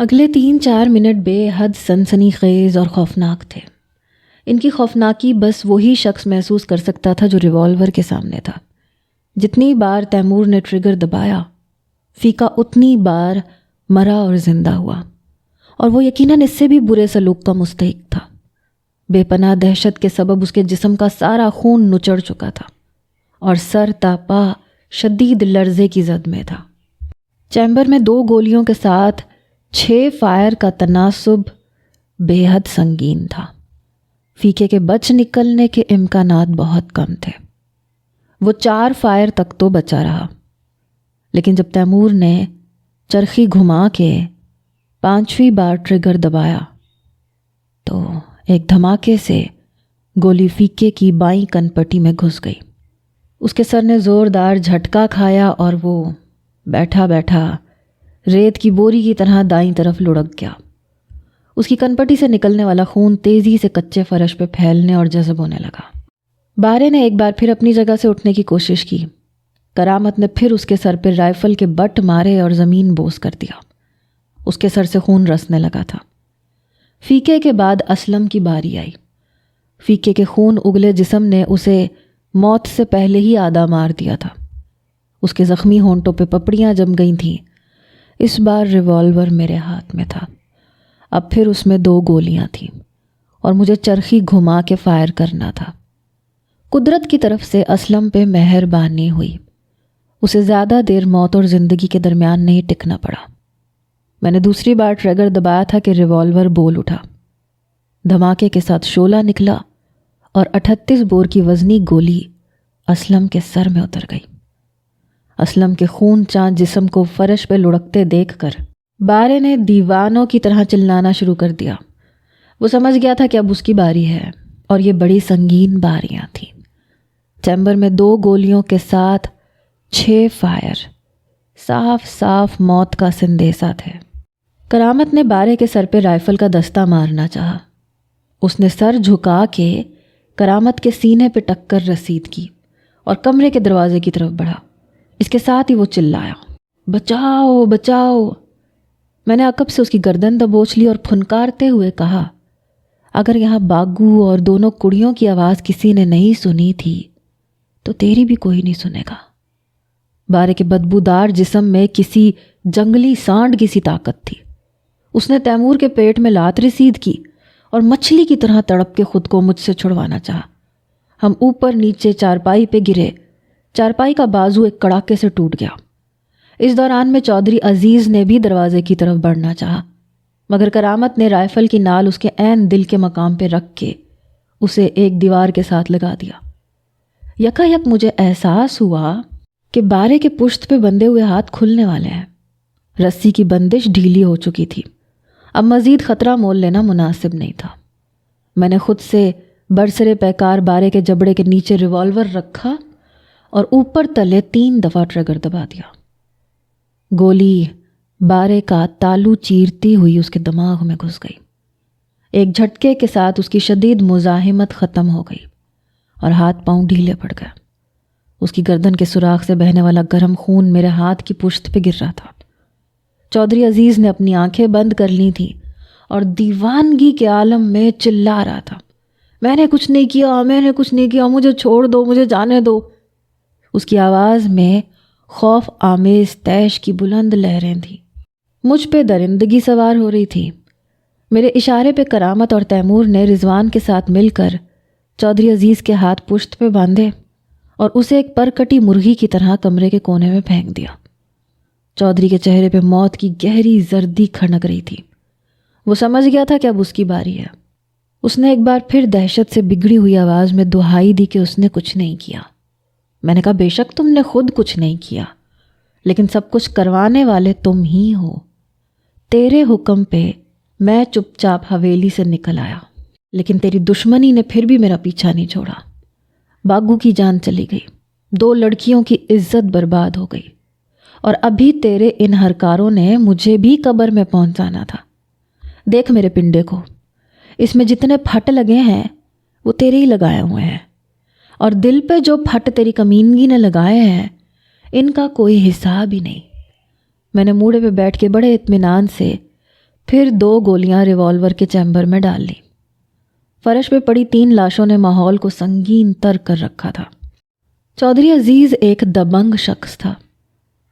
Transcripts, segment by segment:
اگلے 3-4 منٹ بے حد سنسنی خیز اور خوفناک تھے۔ ان کی خوفناکی بس وہی شخص محسوس کر سکتا تھا جو ریوالور کے سامنے تھا۔ جتنی بار تیمور نے ٹریگر دبایا، فیکا اتنی بار مرا اور زندہ ہوا، اور وہ یقیناً اس سے بھی برے سلوک کا مستحق تھا۔ بے پناہ دہشت کے سبب اس کے جسم کا سارا خون نچڑ چکا تھا اور سر تا پا شدید لرزے کی زد میں تھا۔ چیمبر میں 2 گولیوں کے ساتھ 6 فائر کا تناسب بے حد سنگین تھا۔ فیکے کے بچ نکلنے کے امکانات بہت کم تھے۔ وہ 4 فائر تک تو بچا رہا، لیکن جب تیمور نے چرخی گھما کے 5ویں بار ٹریگر دبایا تو ایک دھماکے سے گولی فیکے کی بائیں کن پٹی میں گھس گئی۔ اس کے سر نے زوردار جھٹکا کھایا اور وہ بیٹھا بیٹھا ریت کی بوری کی طرح دائیں طرف لڑک گیا۔ اس کی کن پٹی سے نکلنے والا خون تیزی سے کچے فرش پہ پھیلنے اور جذب ہونے لگا۔ بارے نے ایک بار پھر اپنی جگہ سے اٹھنے کی کوشش کی۔ کرامت نے پھر اس کے سر پہ رائفل کے بٹ مارے اور زمین بوس کر دیا۔ اس کے سر سے خون رسنے لگا تھا۔ فیکے کے بعد اسلم کی باری آئی۔ فیکے کے خون اگلے جسم نے اسے موت سے پہلے ہی آدھا مار دیا تھا۔ اس کے زخمی ہونٹوں پہ پپڑیاں جم گئی تھیں۔ اس بار ریوالور میرے ہاتھ میں تھا۔ اب پھر اس میں 2 گولیاں تھیں اور مجھے چرخی گھما کے فائر کرنا تھا۔ قدرت کی طرف سے اسلم پہ مہربانی ہوئی۔ اسے زیادہ دیر موت اور زندگی کے درمیان نہیں ٹکنا پڑا۔ میں نے دوسری بار ٹریگر دبایا تھا کہ ریوالور بول اٹھا۔ دھماکے کے ساتھ شعلہ نکلا اور 38 بور کی وزنی گولی اسلم کے سر میں اتر گئی۔ اسلم کے خون چاند جسم کو فرش پہ لڑکتے دیکھ کر بارے نے دیوانوں کی طرح چلانا شروع کر دیا۔ وہ سمجھ گیا تھا کہ اب اس کی باری ہے، اور یہ بڑی سنگین باریاں تھیں۔ چیمبر میں 2 گولیوں کے ساتھ 6 فائر صاف صاف موت کا سندیسہ تھے۔ کرامت نے بارے کے سر پہ رائفل کا دستہ مارنا چاہا۔ اس نے سر جھکا کے کرامت کے سینے پہ ٹکر رسید کی اور کمرے کے دروازے کی طرف بڑھا۔ اس کے ساتھ ہی وہ چلایا، بچاؤ بچاؤ۔ میں نے عقب سے اس کی گردن دبوچ لی اور پھنکارتے ہوئے کہا، اگر یہاں باگو اور دونوں کڑیوں کی آواز کسی نے نہیں سنی تھی تو تیری بھی کوئی نہیں سنے گا۔ بارے کے بدبودار جسم میں کسی جنگلی سانڈ کی سی طاقت تھی۔ اس نے تیمور کے پیٹ میں لات رسید کی اور مچھلی کی طرح تڑپ کے خود کو مجھ سے چھڑوانا چاہا۔ ہم اوپر نیچے چارپائی پہ گرے۔ چارپائی کا بازو ایک کڑاکے سے ٹوٹ گیا۔ اس دوران میں چودھری عزیز نے بھی دروازے کی طرف بڑھنا چاہا، مگر کرامت نے رائفل کی نال اس کے عین دل کے مقام پہ رکھ کے اسے ایک دیوار کے ساتھ لگا دیا۔ یکا یک مجھے احساس ہوا کہ بارے کے پشت پہ بندھے ہوئے ہاتھ کھلنے والے ہیں۔ رسی کی بندش ڈھیلی ہو چکی تھی۔ اب مزید خطرہ مول لینا مناسب نہیں تھا۔ میں نے خود سے برسرے پیکار بارے کے جبڑے کے نیچے ریوالور رکھا اور اوپر تلے 3 دفعہ ٹریگر دبا دیا۔ گولی بارے کا تالو چیرتی ہوئی اس کے دماغ میں گھس گئی۔ ایک جھٹکے کے ساتھ اس کی شدید مزاحمت ختم ہو گئی اور ہاتھ پاؤں ڈھیلے پڑ گئے۔ اس کی گردن کے سوراخ سے بہنے والا گرم خون میرے ہاتھ کی پشت پہ گر رہا تھا۔ چودھری عزیز نے اپنی آنکھیں بند کر لی تھیں اور دیوانگی کے عالم میں چلا رہا تھا، میں نے کچھ نہیں کیا، میں نے کچھ نہیں کیا، مجھے چھوڑ دو، مجھے جانے دو۔ اس کی آواز میں خوف آمیز طیش کی بلند لہریں تھیں۔ مجھ پہ درندگی سوار ہو رہی تھی۔ میرے اشارے پہ کرامت اور تیمور نے رضوان کے ساتھ مل کر چودھری عزیز کے ہاتھ پشت پہ باندھے اور اسے ایک پرکٹی مرغی کی طرح کمرے کے کونے میں پھینک دیا۔ چودھری کے چہرے پہ موت کی گہری زردی کھنک رہی تھی۔ وہ سمجھ گیا تھا کہ اب اس کی باری ہے۔ اس نے ایک بار پھر دہشت سے بگڑی ہوئی آواز میں دہائی دی کہ اس نے کچھ نہیں کیا۔ میں نے کہا، بے شک تم نے خود کچھ نہیں کیا، لیکن سب کچھ کروانے والے تم ہی ہو۔ تیرے حکم پہ میں چپ چاپ حویلی سے نکل آیا، لیکن تیری دشمنی نے پھر بھی میرا پیچھا نہیں چھوڑا۔ باگو کی جان چلی گئی، 2 لڑکیوں کی عزت برباد ہو گئی، اور ابھی تیرے ان ہرکاروں نے مجھے بھی قبر میں پہنچانا تھا۔ دیکھ میرے پنڈے کو، اس میں جتنے پھٹ لگے ہیں وہ تیرے ہی لگائے ہوئے ہیں، اور دل پہ جو پھٹ تیری کمینگی نے لگائے ہیں ان کا کوئی حساب ہی نہیں۔ میں نے موڑے پہ بیٹھ کے بڑے اطمینان سے پھر 2 گولیاں ریوالور کے چیمبر میں ڈال لیں۔ فرش پہ پڑی 3 لاشوں نے ماحول کو سنگین تر کر رکھا تھا۔ چودھری عزیز ایک دبنگ شخص تھا،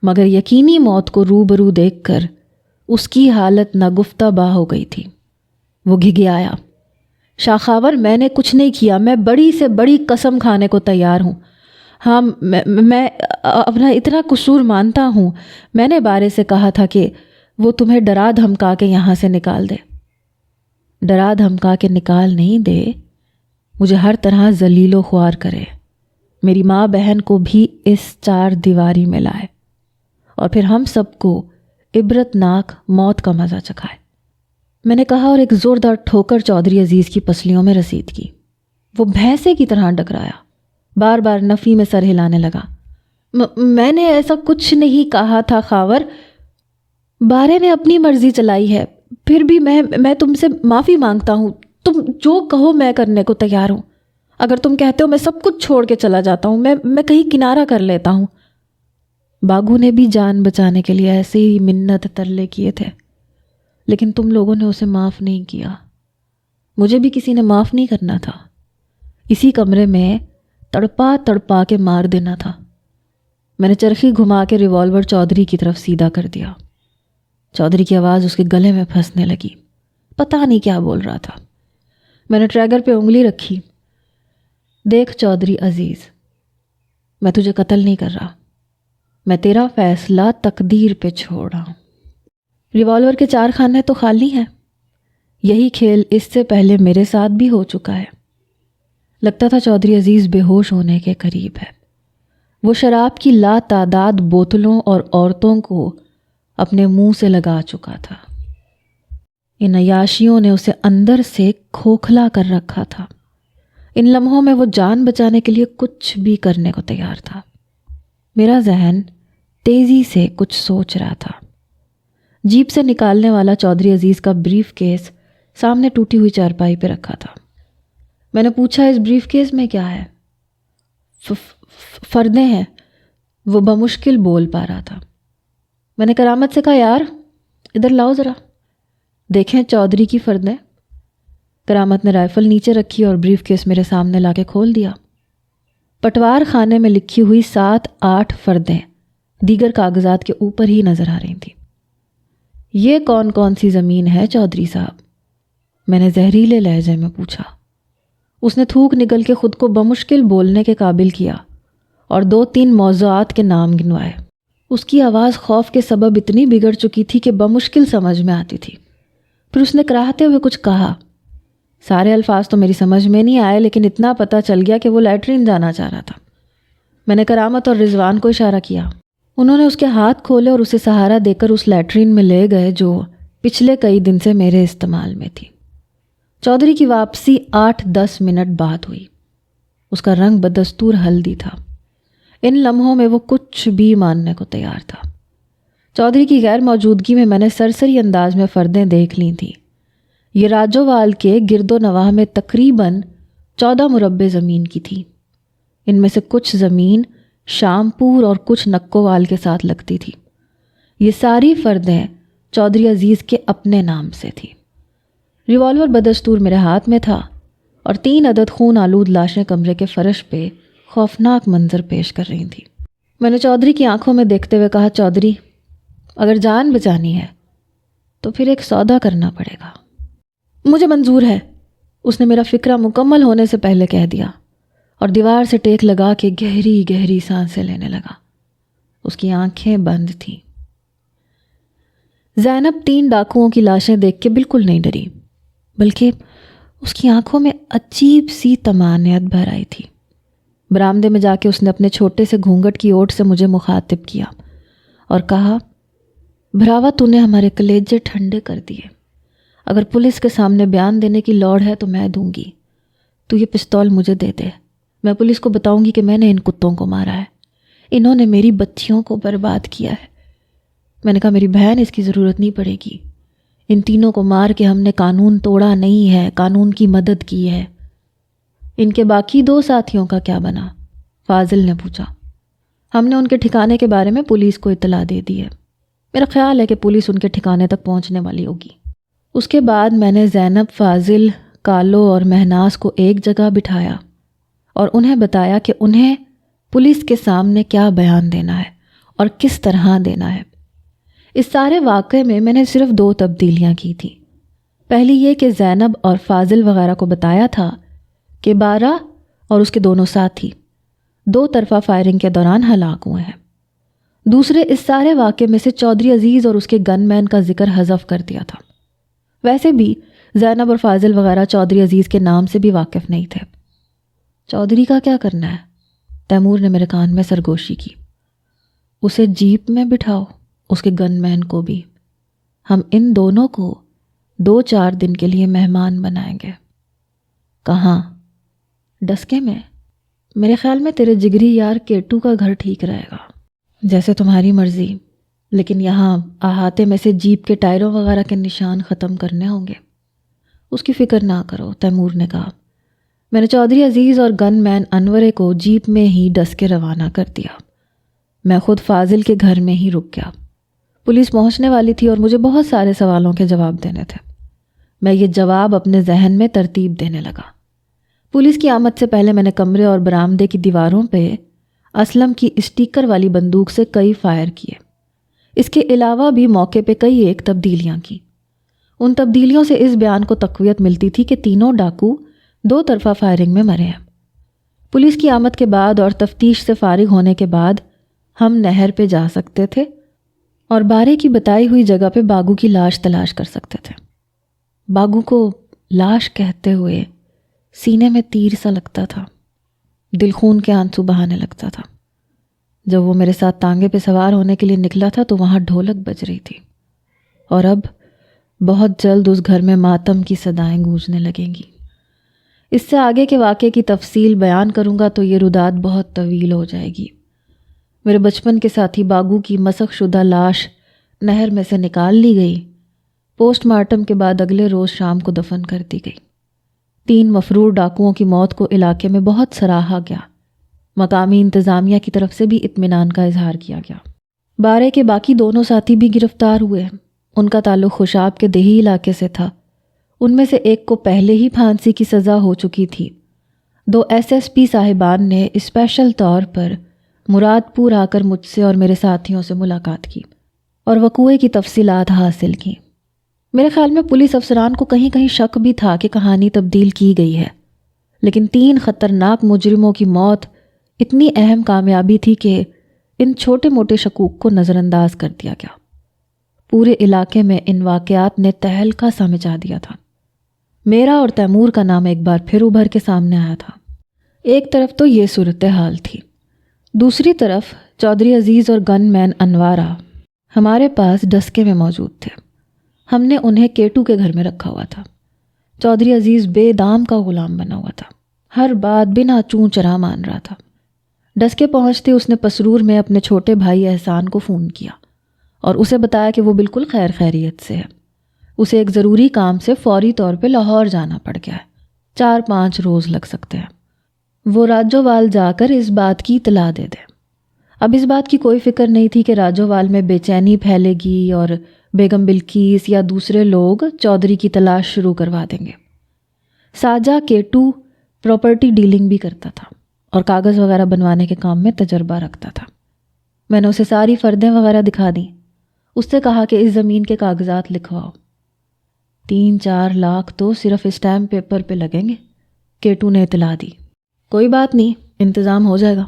مگر یقینی موت کو روبرو دیکھ کر اس کی حالت ناگفتہ بہ ہو گئی تھی۔ وہ گھگھیایا، شاخاور میں نے کچھ نہیں کیا، میں بڑی سے بڑی قسم کھانے کو تیار ہوں۔ ہاں میں اپنا اتنا قصور مانتا ہوں، میں نے بارے سے کہا تھا کہ وہ تمہیں ڈرا دھمکا کے یہاں سے نکال دے۔ ڈرا دھمکا کے نکال نہیں دے، مجھے ہر طرح ذلیل و خوار کرے، میری ماں بہن کو بھی اس 4 دیواری میں لائے، اور پھر ہم سب کو عبرت ناک موت کا مزہ چکھائے، میں نے کہا، اور ایک زوردار ٹھوکر چودھری عزیز کی پسلیوں میں رسید کی۔ وہ بھینسے کی طرح ڈکرایا، بار بار نفی میں سر ہلانے لگا۔ میں نے ایسا کچھ نہیں کہا تھا خاور، بارے نے اپنی مرضی چلائی ہے، پھر بھی میں تم سے معافی مانگتا ہوں، تم جو کہو میں کرنے کو تیار ہوں، اگر تم کہتے ہو میں سب کچھ چھوڑ کے چلا جاتا ہوں، میں کہیں کنارہ کر لیتا ہوں۔ باگو نے بھی جان بچانے کے لیے ایسے ہی منت ترلے کیے تھے، لیکن تم لوگوں نے اسے معاف نہیں کیا، مجھے بھی کسی نے معاف نہیں کرنا تھا، اسی کمرے میں تڑپا تڑپا کے مار دینا تھا۔ میں نے چرخی گھما کے ریوالور چودھری کی طرف سیدھا کر دیا۔ چودھری کی آواز اس کے گلے میں پھنسنے لگی، پتہ نہیں کیا بول رہا تھا۔ میں نے ٹریگر پہ انگلی رکھی۔ دیکھ چودھری عزیز، میں تجھے قتل نہیں کر رہا، میں تیرا فیصلہ تقدیر پہ چھوڑ رہا ہوں۔ ریوالور کے 4 خانے تو خالی ہیں، یہی کھیل اس سے پہلے میرے ساتھ بھی ہو چکا ہے۔ لگتا تھا چودھری عزیز بے ہوش ہونے کے قریب ہے۔ وہ شراب کی لا تعداد بوتلوں اور عورتوں کو اپنے منہ سے لگا چکا تھا۔ ان عیاشیوں نے اسے اندر سے کھوکھلا کر رکھا تھا۔ ان لمحوں میں وہ جان بچانے کے لیے کچھ بھی کرنے کو تیار تھا۔ میرا ذہن تیزی سے کچھ سوچ رہا تھا۔ جیپ سے نکالنے والا چودھری عزیز کا بریف کیس سامنے ٹوٹی ہوئی چارپائی پہ رکھا تھا۔ میں نے پوچھا، اس بریف کیس میں کیا ہے؟ فردیں ہیں، وہ بمشکل بول پا رہا تھا۔ میں نے کرامت سے کہا، یار ادھر لاؤ ذرا، دیکھیں چودھری کی فردیں۔ کرامت نے رائفل نیچے رکھی اور بریف کیس میرے سامنے لا کے کھول دیا۔ پٹوار خانے میں لکھی ہوئی 7-8 فردیں دیگر کاغذات کے اوپر ہی نظر آ رہی تھیں۔ یہ کون کون سی زمین ہے چودھری صاحب؟ میں نے زہریلے لہجے میں پوچھا۔ اس نے تھوک نگل کے خود کو بمشکل بولنے کے قابل کیا اور 2-3 موضوعات کے نام گنوائے۔ اس کی آواز خوف کے سبب اتنی بگڑ چکی تھی کہ بمشکل سمجھ میں آتی تھی۔ پھر اس نے کراہتے ہوئے کچھ کہا۔ سارے الفاظ تو میری سمجھ میں نہیں آئے، لیکن اتنا پتہ چل گیا کہ وہ لیٹرین جانا چاہ رہا تھا۔ میں نے کرامت اور رضوان کو اشارہ کیا۔ انہوں نے اس کے ہاتھ کھولے اور اسے سہارا دے کر اس لیٹرین میں لے گئے جو پچھلے کئی دن سے میرے استعمال میں تھی۔ چودھری کی واپسی 8-10 منٹ بعد ہوئی۔ اس کا رنگ بدستور ہلدی تھا۔ ان لمحوں میں وہ کچھ بھی ماننے کو تیار تھا۔ چودھری کی غیر موجودگی میں نے سرسری انداز میں فردیں دیکھ لی تھیں۔ یہ راجووال کے گرد و نواح میں تقریباً 14 مربع زمین کی تھی۔ ان میں سے کچھ زمین شامپور اور کچھ نکووال کے ساتھ لگتی تھی۔ یہ ساری فردیں چودھری عزیز کے اپنے نام سے تھی۔ ریوالور بدستور میرے ہاتھ میں تھا اور 3 عدد خون آلود لاشیں کمرے کے فرش پہ خوفناک منظر پیش کر رہی تھیں۔ میں نے چودھری کی آنکھوں میں دیکھتے ہوئے کہا، چودھری اگر جان بچانی ہے تو پھر ایک سودا کرنا پڑے گا۔ مجھے منظور ہے، اس نے میرا فکرہ مکمل ہونے سے پہلے کہہ دیا اور دیوار سے ٹیک لگا کے گہری گہری سانسیں لینے لگا۔ اس کی آنکھیں بند تھیں۔ زینب 3 ڈاکوؤں کی لاشیں دیکھ کے بالکل نہیں ڈری، بلکہ اس کی آنکھوں میں عجیب سی طمانینت بھر آئی تھی۔ برآمدے میں جا کے اس نے اپنے چھوٹے سے گھونگھٹ کی اوٹ سے مجھے مخاطب کیا اور کہا، بھراوا تو نے ہمارے کلیجے ٹھنڈے کر دیے۔ اگر پولیس کے سامنے بیان دینے کی لوڑ ہے تو میں دوں گی۔ تو یہ پستول مجھے دے دے، میں پولیس کو بتاؤں گی کہ میں نے ان کتوں کو مارا ہے، انہوں نے میری بچیوں کو برباد کیا ہے۔ میں نے کہا، میری بہن، اس کی ضرورت نہیں پڑے گی، ان تینوں کو مار کے ہم نے قانون توڑا نہیں ہے، قانون کی مدد کی ہے۔ ان کے باقی 2 ساتھیوں کا کیا بنا؟ فاضل نے پوچھا۔ ہم نے ان کے ٹھکانے کے بارے میں پولیس کو اطلاع دے دی ہے، میرا خیال ہے کہ پولیس ان کے ٹھکانے تک پہنچنے والی ہوگی۔ اس کے بعد میں نے زینب، فاضل، کالو اور مہناز کو ایک جگہ بٹھایا اور انہیں بتایا کہ انہیں پولیس کے سامنے کیا بیان دینا ہے اور کس طرح دینا ہے۔ اس سارے واقعے میں میں نے صرف 2 تبدیلیاں کی تھیں۔ پہلی یہ کہ زینب اور فاضل وغیرہ کو بتایا تھا کہ بارہ اور اس کے دونوں ساتھی 2 طرفہ فائرنگ کے دوران ہلاک ہوئے ہیں۔ دوسرے، اس سارے واقعے میں سے چودھری عزیز اور اس کے گن مین کا ذکر حذف کر دیا تھا۔ ویسے بھی زینب اور فاضل وغیرہ چودھری عزیز کے نام سے بھی واقف نہیں تھے۔ چودھری کا کیا کرنا ہے؟ تیمور نے میرے کان میں سرگوشی کی۔ اسے جیپ میں بٹھاؤ، اس کے گن مین کو بھی۔ ہم ان دونوں کو 2-4 دن کے لیے مہمان بنائیں گے۔ کہاں؟ ڈسکے میں۔ میرے خیال میں تیرے جگری یار کیٹو کا گھر ٹھیک رہے گا۔ جیسے تمہاری مرضی، لیکن یہاں احاطے میں سے جیپ کے ٹائروں وغیرہ کے نشان ختم کرنے ہوں گے۔ اس کی فکر نہ کرو، تیمور نے کہا۔ میں نے چودھری عزیز اور گن مین انورے کو جیپ میں ہی ڈسکے روانہ کر دیا۔ میں خود فاضل کے گھر میں ہی رک گیا۔ پولیس پہنچنے والی تھی اور مجھے بہت سارے سوالوں کے جواب دینے تھے۔ میں یہ جواب اپنے ذہن میں ترتیب دینے لگا۔ پولیس کی آمد سے پہلے میں نے کمرے اور برآمدے کی دیواروں پہ اسلم کی اسٹیکر والی بندوق سے کئی فائر کیے۔ اس کے علاوہ بھی موقع پہ کئی ایک تبدیلیاں کی۔ ان تبدیلیوں سے اس بیان کو تقویت ملتی تھی کہ تینوں ڈاکو 2 طرفہ فائرنگ میں مرے ہیں۔ پولیس کی آمد کے بعد اور تفتیش سے فارغ ہونے کے بعد ہم نہر پہ جا سکتے تھے اور بارے کی بتائی ہوئی جگہ پہ باگو کی لاش تلاش کر سکتے تھے۔ باگو کو لاش کہتے ہوئے سینے میں تیر سا لگتا تھا، دل خون کے آنسو بہانے لگتا تھا۔ جب وہ میرے ساتھ تانگے پہ سوار ہونے کے لیے نکلا تھا تو وہاں ڈھولک بج رہی تھی، اور اب بہت جلد اس گھر میں ماتم کی صدائیں گونجنے لگیں گی۔ اس سے آگے کے واقعے کی تفصیل بیان کروں گا تو یہ روداد بہت طویل ہو جائے گی۔ میرے بچپن کے ساتھی باگو کی مسخ شدہ لاش نہر میں سے نکال لی گئی۔ پوسٹ مارٹم کے بعد اگلے روز شام کو دفن کر دی گئی۔ 3 مفرور ڈاکوؤں کی موت کو علاقے میں بہت سراہا گیا۔ مقامی انتظامیہ کی طرف سے بھی اطمینان کا اظہار کیا گیا۔ بارے کے باقی دونوں ساتھی بھی گرفتار ہوئے۔ ان کا تعلق خوشاب کے دیہی علاقے سے تھا۔ ان میں سے ایک کو پہلے ہی پھانسی کی سزا ہو چکی تھی۔ 2 SSP صاحبان نے اسپیشل طور پر مراد پور آ کر مجھ سے اور میرے ساتھیوں سے ملاقات کی اور وقوعے کی تفصیلات حاصل کی۔ میرے خیال میں پولیس افسران کو کہیں کہیں شک بھی تھا کہ کہانی تبدیل کی گئی ہے، لیکن 3 خطرناک مجرموں کی موت اتنی اہم کامیابی تھی کہ ان چھوٹے موٹے شکوک کو نظر انداز کر دیا گیا۔ پورے علاقے میں ان واقعات نے تہلکہ سا مچا دیا تھا۔ میرا اور تیمور کا نام ایک بار پھر ابھر کے سامنے آیا تھا۔ ایک طرف تو یہ صورتحال تھی، دوسری طرف چودھری عزیز اور گن مین انوارہ ہمارے پاس ڈسکے میں موجود تھے۔ ہم نے انہیں کیٹو کے گھر میں رکھا ہوا تھا۔ چودھری عزیز بے دام کا غلام بنا ہوا تھا، ہر بات بنا چوں چرا مان رہا تھا۔ ڈسکے پہنچتے اس نے پسرور میں اپنے چھوٹے بھائی احسان کو فون کیا اور اسے بتایا کہ وہ بالکل خیر خیریت سے ہے۔ اسے ایک ضروری کام سے فوری طور پہ لاہور جانا پڑ گیا ہے، 4-5 روز لگ سکتے ہیں۔ وہ راجووال جا کر اس بات کی اطلاع دے دے۔ اب اس بات کی کوئی فکر نہیں تھی کہ راجووال میں بے چینی پھیلے گی اور بیگم بلقیس یا دوسرے لوگ چودھری کی تلاش شروع کروا دیں گے۔ ساجہ کیٹو پراپرٹی ڈیلنگ بھی کرتا تھا اور کاغذ وغیرہ بنوانے کے کام میں تجربہ رکھتا تھا۔ میں نے اسے ساری فردیں وغیرہ دکھا دیں۔ اس سے کہا کہ اس زمین کے کاغذات لکھواؤ۔ 3-4 لاکھ تو صرف اسٹیمپ پیپر پہ لگیں گے، کیٹو نے اطلاع دی۔ کوئی بات نہیں، انتظام ہو جائے گا۔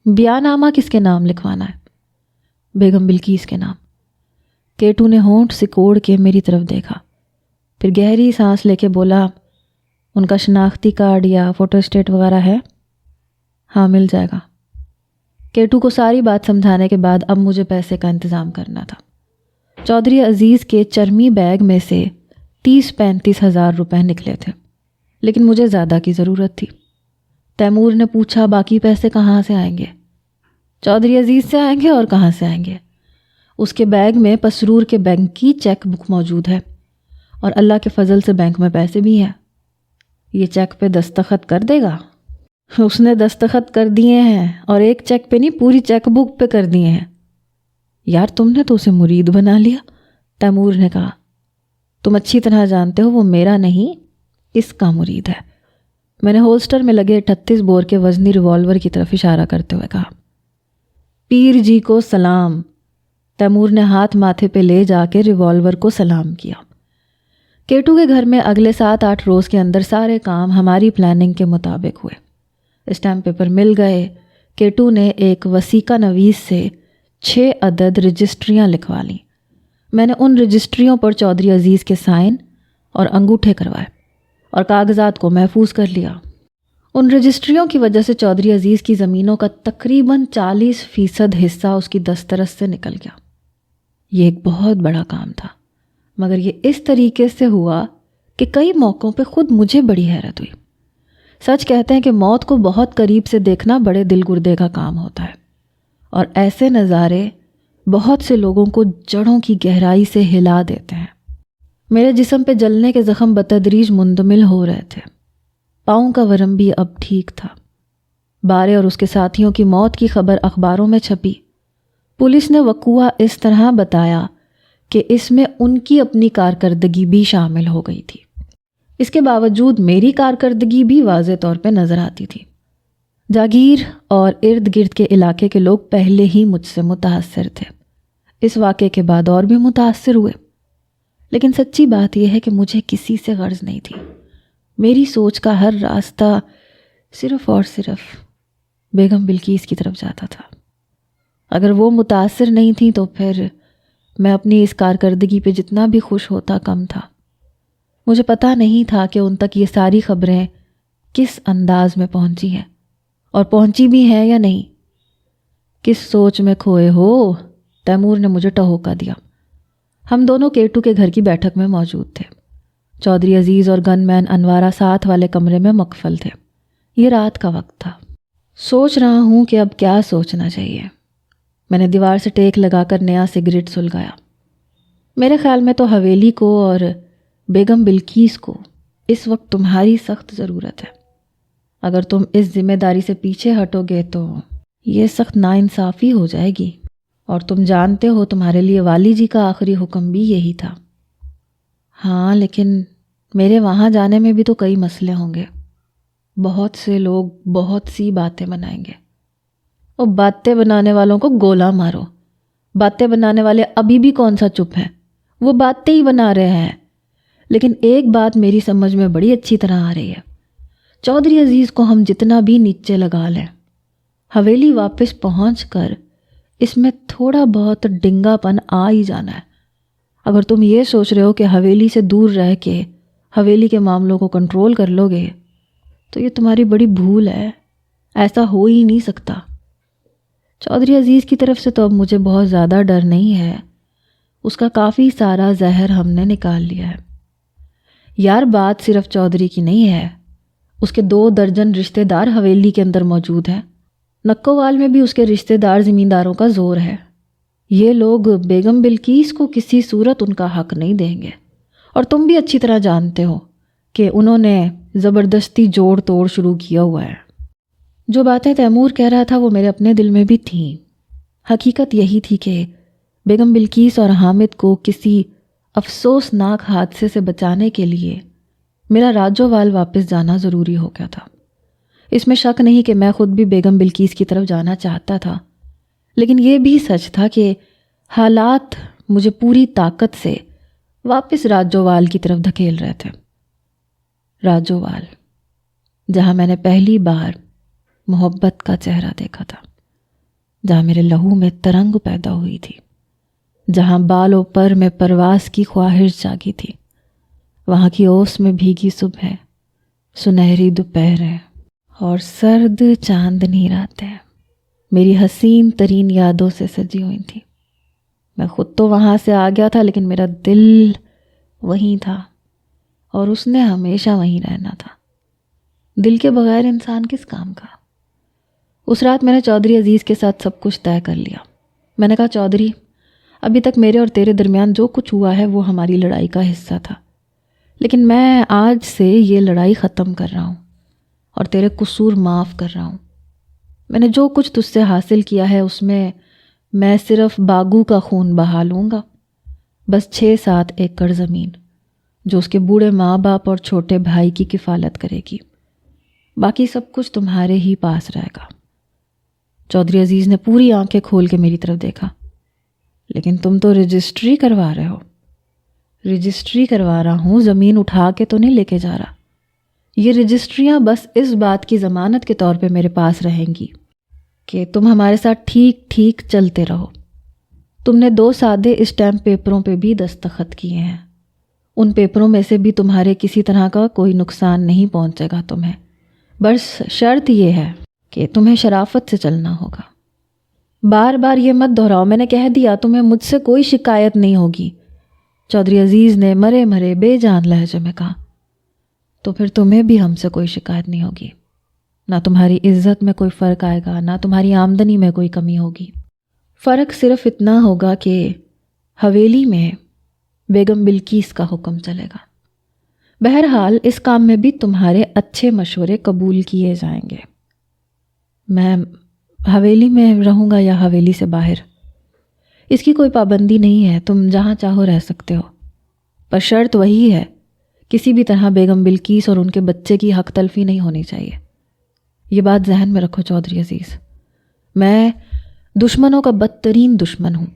بیان نامہ کس کے نام لکھوانا ہے؟ بیگم بلقیس کے نام۔ کیٹو نے ہونٹ سکوڑ کے میری طرف دیکھا، پھر گہری سانس لے کے بولا، ان کا شناختی کارڈ یا فوٹو اسٹیٹ وغیرہ ہے؟ ہاں، مل جائے گا۔ کیٹو کو ساری بات سمجھانے کے بعد اب مجھے پیسے کا انتظام کرنا تھا۔ چودھری عزیز کے چرمی بیگ میں سے 30-35 ہزار روپے نکلے تھے، لیکن مجھے زیادہ کی ضرورت تھی۔ تیمور نے پوچھا، باقی پیسے کہاں سے آئیں گے؟ چودھری عزیز سے آئیں گے، اور کہاں سے آئیں گے؟ اس کے بیگ میں پسرور کے بینک کی چیک بک موجود ہے، اور اللہ کے فضل سے بینک میں پیسے بھی ہیں۔ یہ چیک پہ دستخط کر دے گا؟ اس نے دستخط کر دیے ہیں، اور ایک چیک پہ نہیں، پوری چیک بک پہ کر دیے ہیں۔ یار تم نے تو اسے مرید بنا لیا، تیمور نے کہا۔ تم اچھی طرح جانتے ہو وہ میرا نہیں اس کا مرید ہے۔ میں نے ہولسٹر میں لگے 38 بور کے وزنی ریوالور کی طرف اشارہ کرتے ہوئے کہا۔ پیر جی کو سلام۔ تیمور نے ہاتھ ماتھے پہ لے جا کے ریوالور کو سلام کیا۔ کیٹو کے گھر میں اگلے 7-8 روز کے اندر سارے کام ہماری پلاننگ کے مطابق ہوئے۔ اسٹیمپ پیپر مل گئے۔ کیٹو نے ایک وثیقہ نویس سے 6 عدد رجسٹریاں لکھوا لیں۔ میں نے ان رجسٹریوں پر چودھری عزیز کے سائن اور انگوٹھے کروائے اور کاغذات کو محفوظ کر لیا۔ ان رجسٹریوں کی وجہ سے چودھری عزیز کی زمینوں کا تقریباً 40% حصہ اس کی دسترس سے نکل گیا۔ یہ ایک بہت بڑا کام تھا، مگر یہ اس طریقے سے ہوا کہ کئی موقعوں پہ خود مجھے بڑی حیرت ہوئی۔ سچ کہتے ہیں کہ موت کو بہت قریب سے دیکھنا بڑے دل گردے کا کام ہوتا ہے، اور ایسے نظارے بہت سے لوگوں کو جڑوں کی گہرائی سے ہلا دیتے ہیں۔ میرے جسم پہ جلنے کے زخم بتدریج مندمل ہو رہے تھے۔ پاؤں کا ورم بھی اب ٹھیک تھا۔ بارے اور اس کے ساتھیوں کی موت کی خبر اخباروں میں چھپی۔ پولیس نے وقوعہ اس طرح بتایا کہ اس میں ان کی اپنی کارکردگی بھی شامل ہو گئی تھی۔ اس کے باوجود میری کارکردگی بھی واضح طور پہ نظر آتی تھی۔ جاگیر اور ارد گرد کے علاقے کے لوگ پہلے ہی مجھ سے متاثر تھے۔ اس واقعے کے بعد اور بھی متاثر ہوئے، لیکن سچی بات یہ ہے کہ مجھے کسی سے غرض نہیں تھی۔ میری سوچ کا ہر راستہ صرف اور صرف بیگم بلقیس کی طرف جاتا تھا۔ اگر وہ متاثر نہیں تھیں تو پھر میں اپنی اس کارکردگی پہ جتنا بھی خوش ہوتا کم تھا۔ مجھے پتہ نہیں تھا کہ ان تک یہ ساری خبریں کس انداز میں پہنچی ہیں، اور پہنچی بھی ہیں یا نہیں۔ کس سوچ میں کھوئے ہو؟ تیمور نے مجھے ٹہوکا دیا۔ ہم دونوں کیٹو کے گھر کی بیٹھک میں موجود تھے۔ چودھری عزیز اور گن مین انوارہ ساتھ والے کمرے میں مقفل تھے۔ یہ رات کا وقت تھا۔ سوچ رہا ہوں کہ اب کیا سوچنا چاہیے۔ میں نے دیوار سے ٹیک لگا کر نیا سگریٹ سلگایا۔ میرے خیال میں تو حویلی کو اور بیگم بلقیس کو اس وقت تمہاری سخت ضرورت ہے۔ اگر تم اس ذمہ داری سے پیچھے ہٹو گے تو یہ سخت ناانصافی ہو جائے گی، اور تم جانتے ہو تمہارے لیے والی جی کا آخری حکم بھی یہی تھا۔ ہاں، لیکن میرے وہاں جانے میں بھی تو کئی مسئلے ہوں گے۔ بہت سے لوگ بہت سی باتیں بنائیں گے۔ اور باتیں بنانے والوں کو گولا مارو۔ باتیں بنانے والے ابھی بھی کون سا چپ ہیں، وہ باتیں ہی بنا رہے ہیں۔ لیکن ایک بات میری سمجھ میں بڑی اچھی طرح آ رہی ہے۔ چودھری عزیز کو ہم جتنا بھی نیچے لگا لیں، حویلی واپس پہنچ کر اس میں تھوڑا بہت ڈنگا پن آ ہی جانا ہے۔ اگر تم یہ سوچ رہے ہو کہ حویلی سے دور رہ کے حویلی کے معاملوں کو کنٹرول کر لو گے تو یہ تمہاری بڑی بھول ہے۔ ایسا ہو ہی نہیں سکتا۔ چودھری عزیز کی طرف سے تو اب مجھے بہت زیادہ ڈر نہیں ہے۔ اس کا کافی سارا زہر ہم نے نکال لیا ہے۔ یار، بات صرف چودھری کی نہیں ہے۔ اس کے 2 درجن رشتہ دار حویلی کے اندر موجود ہیں۔ نکووال میں بھی اس کے رشتہ دار زمینداروں کا زور ہے۔ یہ لوگ بیگم بلقیس کو کسی صورت ان کا حق نہیں دیں گے، اور تم بھی اچھی طرح جانتے ہو کہ انہوں نے زبردستی جوڑ توڑ شروع کیا ہوا ہے۔ جو باتیں تیمور کہہ رہا تھا وہ میرے اپنے دل میں بھی تھیں۔ حقیقت یہی تھی کہ بیگم بلقیس اور حامد کو کسی افسوسناک حادثے سے بچانے کے لیے میرا راجووال واپس جانا ضروری ہو گیا تھا۔ اس میں شک نہیں کہ میں خود بھی بیگم بلقیس کی طرف جانا چاہتا تھا، لیکن یہ بھی سچ تھا کہ حالات مجھے پوری طاقت سے واپس راجووال کی طرف دھکیل رہے تھے۔ راجووال، جہاں میں نے پہلی بار محبت کا چہرہ دیکھا تھا، جہاں میرے لہو میں ترنگ پیدا ہوئی تھی، جہاں بالوں پر میں پرواز کی خواہش جاگی تھی، وہاں کی اوس میں بھیگی صبح، سنہری دوپہریں اور سرد چاندنی راتیں میری حسین ترین یادوں سے سجی ہوئی تھی۔ میں خود تو وہاں سے آ گیا تھا، لیکن میرا دل وہیں تھا، اور اس نے ہمیشہ وہیں رہنا تھا۔ دل کے بغیر انسان کس کام کا؟ اس رات میں نے چودھری عزیز کے ساتھ سب کچھ طے کر لیا۔ میں نے کہا، چودھری، ابھی تک میرے اور تیرے درمیان جو کچھ ہوا ہے وہ ہماری لڑائی کا حصہ تھا، لیکن میں آج سے یہ لڑائی ختم کر رہا ہوں اور تیرے قصور معاف کر رہا ہوں۔ میں نے جو کچھ تجھ سے حاصل کیا ہے اس میں صرف باغو کا خون بہا لوں گا، بس 6-7 ایکڑ زمین، جو اس کے بوڑھے ماں باپ اور چھوٹے بھائی کی کفالت کرے گی۔ باقی سب کچھ تمہارے ہی پاس رہے گا۔ چودھری عزیز نے پوری آنکھیں کھول کے میری طرف دیکھا۔ لیکن تم تو رجسٹری کروا رہے ہو۔ رجسٹری کروا رہا ہوں، زمین اٹھا کے تو نہیں لے کے جا رہا۔ یہ رجسٹریاں بس اس بات کی ضمانت کے طور پہ میرے پاس رہیں گی کہ تم ہمارے ساتھ ٹھیک ٹھیک چلتے رہو۔ تم نے 2 سادے اسٹیمپ پیپروں پہ بھی دستخط کیے ہیں۔ ان پیپروں میں سے بھی تمہارے کسی طرح کا کوئی نقصان نہیں پہنچے گا تمہیں۔ بس شرط یہ ہے کہ تمہیں شرافت سے چلنا ہوگا۔ بار بار یہ مت دہراؤ، میں نے کہہ دیا تمہیں مجھ سے کوئی شکایت نہیں ہوگی۔ چودھری عزیز نے مرے مرے بے جان لہجے میں کہا۔ تو پھر تمہیں بھی ہم سے کوئی شکایت نہیں ہوگی۔ نہ تمہاری عزت میں کوئی فرق آئے گا، نہ تمہاری آمدنی میں کوئی کمی ہوگی۔ فرق صرف اتنا ہوگا کہ حویلی میں بیگم بلقیس کا حکم چلے گا۔ بہرحال اس کام میں بھی تمہارے اچھے مشورے قبول کیے جائیں گے۔ میں حویلی میں رہوں گا یا حویلی سے باہر، اس کی کوئی پابندی نہیں ہے، تم جہاں چاہو رہ سکتے ہو، پر شرط وہی ہے، کسی بھی طرح بیگم بلقیس اور ان کے بچے کی حق تلفی نہیں ہونی چاہیے۔ یہ بات ذہن میں رکھو چودھری عزیز، میں دشمنوں کا بدترین دشمن ہوں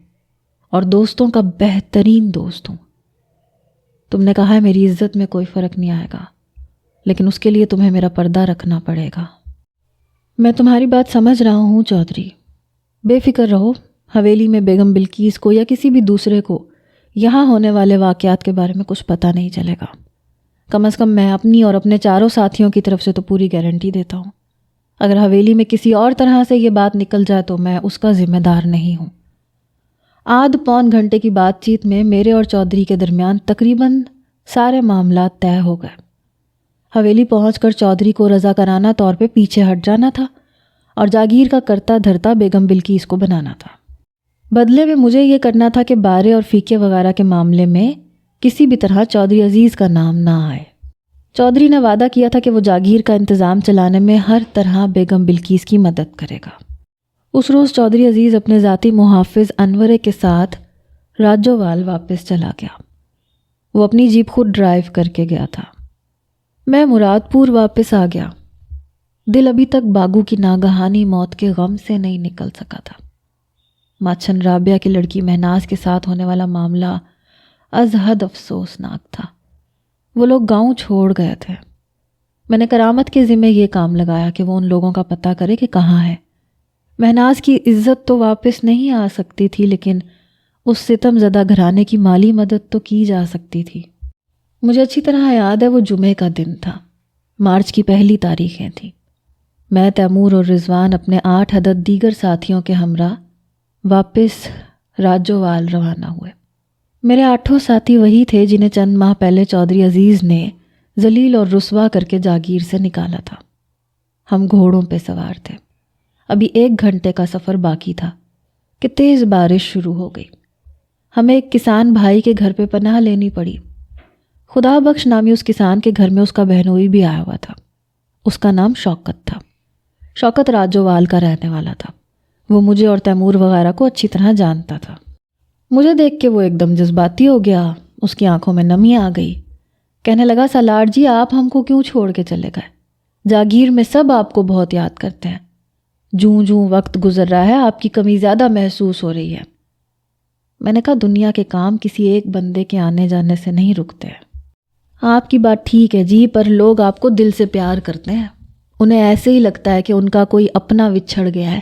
اور دوستوں کا بہترین دوست ہوں۔ تم نے کہا ہے میری عزت میں کوئی فرق نہیں آئے گا، لیکن اس کے لیے تمہیں میرا پردہ رکھنا پڑے گا۔ میں تمہاری بات سمجھ رہا ہوں چودھری، بے فکر رہو۔ حویلی میں بیگم بلقیس کو یا کسی بھی دوسرے کو یہاں ہونے والے واقعات کے بارے میں کچھ پتہ نہیں چلے گا۔ کم از کم میں اپنی اور اپنے 4 ساتھیوں کی طرف سے تو پوری گارنٹی دیتا ہوں۔ اگر حویلی میں کسی اور طرح سے یہ بات نکل جائے تو میں اس کا ذمہ دار نہیں ہوں۔ آدھ پون گھنٹے کی بات چیت میں میرے اور چودھری کے درمیان تقریباً سارے معاملات طے ہو گئے۔ حویلی پہنچ کر چودھری کو رضاکارانہ طور پہ پیچھے ہٹ جانا تھا اور جاگیر کا کرتا دھرتا بیگم بلقیس کو بنانا تھا۔ بدلے میں مجھے یہ کرنا تھا کہ بارے اور فیقے وغیرہ کے معاملے میں کسی بھی طرح چودھری عزیز کا نام نہ آئے۔ چودھری نے وعدہ کیا تھا کہ وہ جاگیر کا انتظام چلانے میں ہر طرح بیگم بلقیس کی مدد کرے گا۔ اس روز چودھری عزیز اپنے ذاتی محافظ انورے کے ساتھ راجووال واپس چلا گیا۔ وہ اپنی جیپ خود ڈرائیو کر کے گیا تھا۔ میں مراد پور واپس آ گیا۔ دل ابھی تک باگو کی ناگہانی موت کے غم سے نہیں نکل سکا تھا۔ ماچھن رابعہ کی لڑکی مہناز کے ساتھ ہونے والا معاملہ از حد افسوسناک تھا۔ وہ لوگ گاؤں چھوڑ گئے تھے۔ میں نے کرامت کے ذمہ یہ کام لگایا کہ وہ ان لوگوں کا پتہ کرے کہ کہاں ہے۔ مہناز کی عزت تو واپس نہیں آ سکتی تھی، لیکن اس ستم زدہ گھرانے کی مالی مدد تو کی جا سکتی تھی۔ مجھے اچھی طرح یاد ہے وہ جمعے کا دن تھا، مارچ کی پہلی تاریخیں تھیں۔ میں، تیمور اور رضوان اپنے 8 عدد دیگر ساتھیوں کے ہمراہ واپس راجووال روانہ ہوئے۔ میرے 8 ساتھی وہی تھے جنہیں چند ماہ پہلے چودھری عزیز نے ذلیل اور رسوا کر کے جاگیر سے نکالا تھا۔ ہم گھوڑوں پہ سوار تھے۔ ابھی 1 گھنٹے کا سفر باقی تھا کہ تیز بارش شروع ہو گئی۔ ہمیں ایک کسان بھائی کے گھر پہ پناہ لینی پڑی۔ خدا بخش نامی اس کسان کے گھر میں اس کا بہنوئی بھی آیا ہوا تھا۔ اس کا نام شوکت تھا۔ شوکت راجووال کا رہنے والا تھا۔ وہ مجھے اور تیمور وغیرہ کو اچھی طرح جانتا تھا۔ مجھے دیکھ کے وہ ایک دم جذباتی ہو گیا، اس کی آنکھوں میں نمی آ گئی۔ کہنے لگا، سالار جی آپ ہم کو کیوں چھوڑ کے چلے گئے؟ جاگیر میں سب آپ کو بہت یاد کرتے ہیں۔ جوں جوں وقت گزر رہا ہے آپ کی کمی زیادہ محسوس ہو رہی ہے۔ میں نے کہا دنیا کے کام کسی ایک بندے کے آنے جانے سے نہیں رکتے ہیں۔ آپ کی بات ٹھیک ہے جی، پر لوگ آپ کو دل سے پیار کرتے ہیں، انہیں ایسے ہی لگتا ہے کہ ان کا کوئی اپنا بچھڑ گیا ہے۔